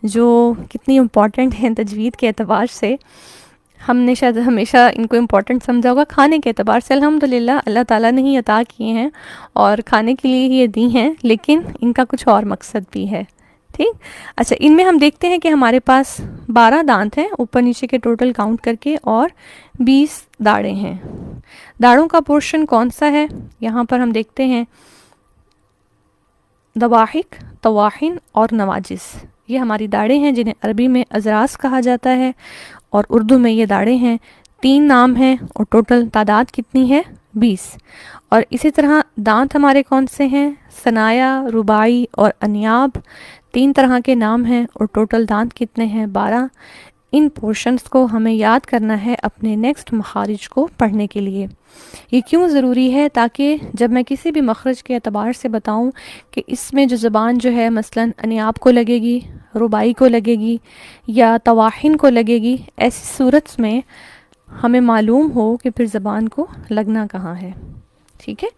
جو کتنی امپورٹنٹ ہیں تجوید کے اعتبار سے۔ ہم نے شاید ہمیشہ ان کو امپورٹنٹ سمجھا ہوگا، کھانے کے اعتبار سے الحمدللہ اللہ تعالیٰ نے ہی عطا کیے ہیں اور کھانے کے لیے ہی یہ دی ہیں، لیکن ان کا کچھ اور مقصد بھی ہے، ٹھیک؟ اچھا، ان میں ہم دیکھتے ہیں کہ ہمارے پاس 12 دانت ہیں اوپر نیچے کے ٹوٹل کاؤنٹ کر کے، اور 20 داڑھیں ہیں۔ داڑھوں کا پورشن کون سا ہے؟ یہاں پر ہم دیکھتے ہیں ضواحک، طواحن اور نواجز، یہ ہماری داڑھیں ہیں جنہیں عربی میں اضراس کہا جاتا ہے، اور اردو میں یہ داڑھیں ہیں 3 نام ہیں اور ٹوٹل تعداد کتنی ہے؟ 20. اور اسی طرح دانت ہمارے کون سے ہیں؟ ثنایا، رباعی اور انیاب، 3 طرح کے نام ہیں اور ٹوٹل دانت کتنے ہیں؟ 12. ان پورشنز کو ہمیں یاد کرنا ہے اپنے نیکسٹ مخارج کو پڑھنے کے لیے. یہ کیوں ضروری ہے؟ تاکہ جب میں کسی بھی مخرج کے اعتبار سے بتاؤں کہ اس میں جو زبان جو ہے مثلا انیاب کو لگے گی، رباعی کو لگے گی یا طواحن کو لگے گی، ایسی صورت میں ہمیں معلوم ہو کہ پھر زبان کو لگنا کہاں ہے. ٹھیک ہے،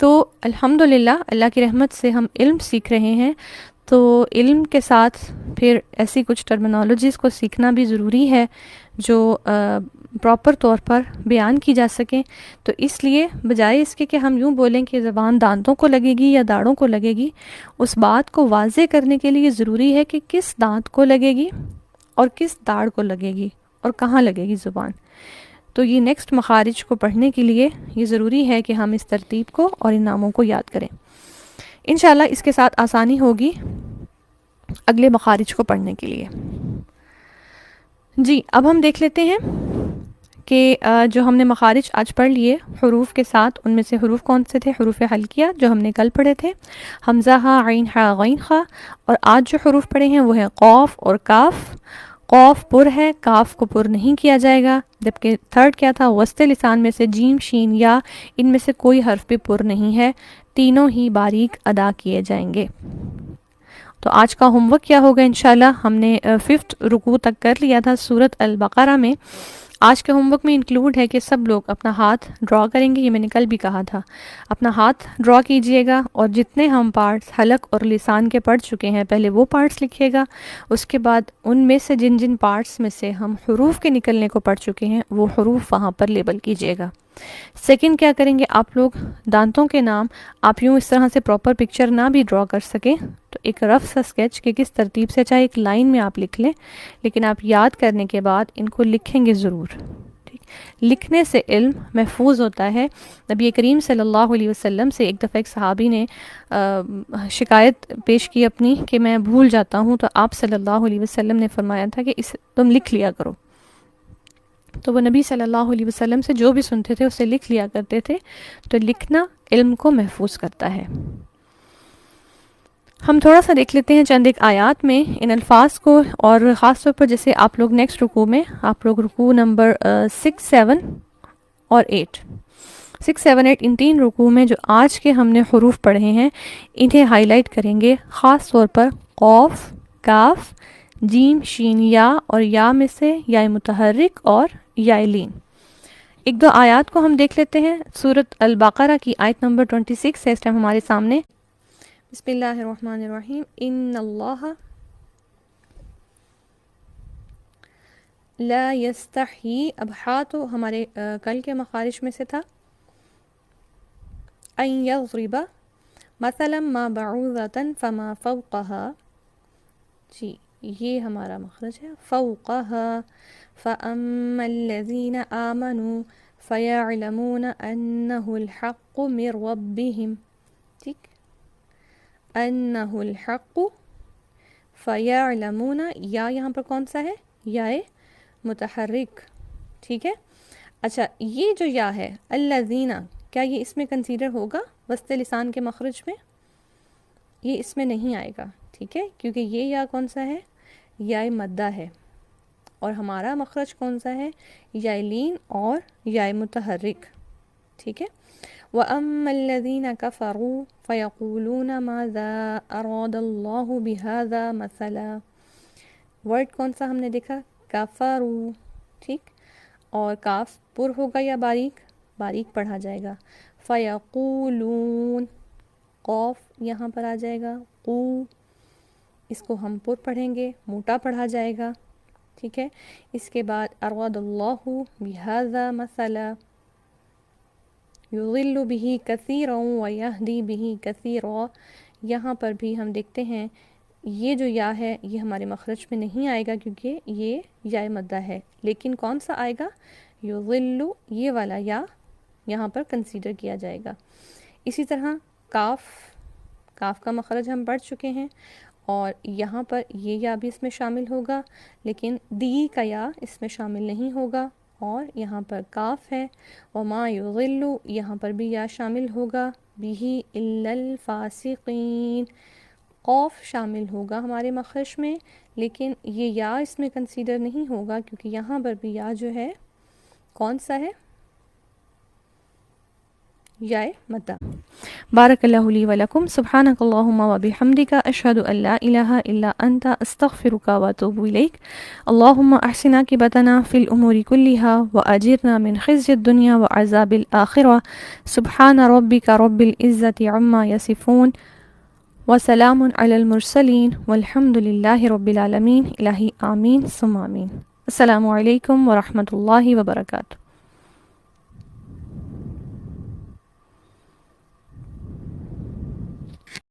تو الحمدللہ اللہ کی رحمت سے ہم علم سیکھ رہے ہیں، تو علم کے ساتھ پھر ایسی کچھ ٹرمینالوجیز کو سیکھنا بھی ضروری ہے جو پراپر طور پر بیان کی جا سکیں. تو اس لیے بجائے اس کے کہ ہم یوں بولیں کہ زبان دانتوں کو لگے گی یا داڑوں کو لگے گی، اس بات کو واضح کرنے کے لیے ضروری ہے کہ کس دانت کو لگے گی اور کس داڑ کو لگے گی اور کہاں لگے گی زبان. تو یہ نیکسٹ مخارج کو پڑھنے کے لیے یہ ضروری ہے کہ ہم اس ترتیب کو اور ان ناموں کو یاد کریں. انشاءاللہ اس کے ساتھ آسانی ہوگی اگلے مخارج کو پڑھنے کے لیے. جی اب ہم دیکھ لیتے ہیں کہ جو ہم نے مخارج آج پڑھ لیے حروف کے ساتھ، ان میں سے حروف کون سے تھے؟ حروف حلقیہ جو ہم نے کل پڑھے تھے، حمزہ ہا، عین ہا، غین خا. اور آج جو حروف پڑھے ہیں وہ ہیں قوف اور کاف. قوف پر ہے، کاف کو پر نہیں کیا جائے گا. جبکہ تھرڈ کیا تھا؟ وسط لسان میں سے جیم، شین، یا، ان میں سے کوئی حرف بھی پر نہیں ہے، تینوں ہی باریک ادا کیے جائیں گے. تو آج کا ہوم ورک کیا ہوگا؟ انشاءاللہ ہم نے 5th رکوع تک کر لیا تھا سورۃ البقرہ میں. آج کے ہوم ورک میں انکلوڈ ہے کہ سب لوگ اپنا ہاتھ ڈرا کریں گے. یہ میں نے کل بھی کہا تھا، اپنا ہاتھ ڈرا کیجئے گا اور جتنے ہم پارٹس حلق اور لسان کے پڑھ چکے ہیں پہلے وہ پارٹس لکھیے گا. اس کے بعد ان میں سے جن جن پارٹس میں سے ہم حروف کے نکلنے کو پڑھ چکے ہیں وہ حروف وہاں پر لیبل کیجئے گا. سیکنڈ کیا کریں گے؟ آپ لوگ دانتوں کے نام آپ یوں اس طرح سے پراپر پکچر نہ بھی ڈرا کر سکیں تو ایک رف سا اسکیچ کہ کس ترتیب سے، چاہے ایک لائن میں آپ لکھ لیں، لیکن آپ یاد کرنے کے بعد ان کو لکھیں گے ضرور. لکھنے سے علم محفوظ ہوتا ہے. نبی کریم صلی اللہ علیہ وسلم سے ایک دفعہ ایک صحابی نے شکایت پیش کی اپنی کہ میں بھول جاتا ہوں، تو آپ صلی اللہ علیہ وسلم نے فرمایا تھا کہ تم لکھ لیا کرو. تو وہ نبی صلی اللہ علیہ وسلم سے جو بھی سنتے تھے اسے لکھ لیا کرتے تھے. تو لکھنا علم کو محفوظ کرتا ہے. ہم تھوڑا سا دیکھ لیتے ہیں چند ایک آیات میں ان الفاظ کو، اور خاص طور پر جیسے آپ لوگ نیکسٹ رکوع میں آپ لوگ رکوع نمبر 6، 7 اور 8، 6، 7، 8 ان 3 رکوع میں جو آج کے ہم نے حروف پڑھے ہیں انہیں ہائی لائٹ کریں گے، خاص طور پر قوف، کاف، جیم، شین، یا، اور یا میں سے یا متحرک اور یا لین. ایک دو آیات کو ہم دیکھ لیتے ہیں. سورۃ البقرہ کی آیت نمبر 26 ہے اس ٹائم ہمارے سامنے. بسم اللہ الرحمن الرحیم. ان اللہ لا یستحی، اب ہا تو ہمارے کل کے مخارج میں سے تھا، ان یضرب مثلا ما بعوضۃ فما فوقها، جی یہ ہمارا مخرج ہے، فوقها فاما الذین آمنوا فیعلمون انہ الحق من ربهم، ٹھیک، انہ الحق فیعلمون، یا یہاں پر کون سا ہے؟ یا متحرک، ٹھیک ہے. اچھا یہ جو یا ہے الذین، کیا یہ اس میں کنسیڈر ہوگا وسط لسان کے مخرج میں؟ یہ اس میں نہیں آئے گا، ٹھیک ہے، کیونکہ یہ یا کون سا ہے؟ یا مدہ ہے، اور ہمارا مخرج کون سا ہے؟ یا لین اور یا متحرک، ٹھیک ہے. وَأَمَّا الَّذِينَ كَفَرُوا فَيَقُولُونَ مَاذَا أَرَادَ اللَّهُ بِهَذَا مَثَلًا، ورڈ کون سا ہم نے دیکھا؟ کفروا، ٹھیک، اور کاف پر ہوگا یا باریک؟ باریک پڑھا جائے گا. فَيَقُولُونَ، قوف یہاں پر آ جائے گا، قو، اس کو ہم پر پڑھیں گے، موٹا پڑھا جائے گا، ٹھیک ہے. اس کے بعد اراد اللہ بہذا مثلا یضل به کثیرا ویہدی به کثیرا، یہاں پر بھی ہم دیکھتے ہیں یہ جو یا ہے یہ ہمارے مخرج میں نہیں آئے گا کیونکہ یہ یا مدہ ہے، لیکن کون سا آئے گا؟ یضل، یہ والا یا یہاں پر کنسیڈر کیا جائے گا. اسی طرح کاف، کاف کا مخرج ہم پڑھ چکے ہیں، اور یہاں پر یہ یا بھی اس میں شامل ہوگا، لیکن دی کا یا اس میں شامل نہیں ہوگا، اور یہاں پر کاف ہے، وما یضل یہاں پر بھی یا شامل ہوگا، بھی الا الفاسقین، قوف شامل ہوگا ہمارے مخرج میں، لیکن یہ یا اس میں کنسیڈر نہیں ہوگا کیونکہ یہاں پر بھی یا جو ہے کون سا ہے، یا مدہ۔ بارک اللہ لی ولکم، سبحانک اللہم و بحمدک، اشہد ان لا الہ الا انت، استغفرک و اتوب الیک۔ اللہم احسن عاقبتنا فی الامور کلہا واجرنا من خزی الدنیا وعذاب الآخرہ، سبحان ربک رب العزت عما یصفون وسلام علی المرسلین والحمد للہ رب العالمین۔ الہی آمین ثم آمین۔ السلام علیکم ورحمۃ اللہ وبرکاتہ۔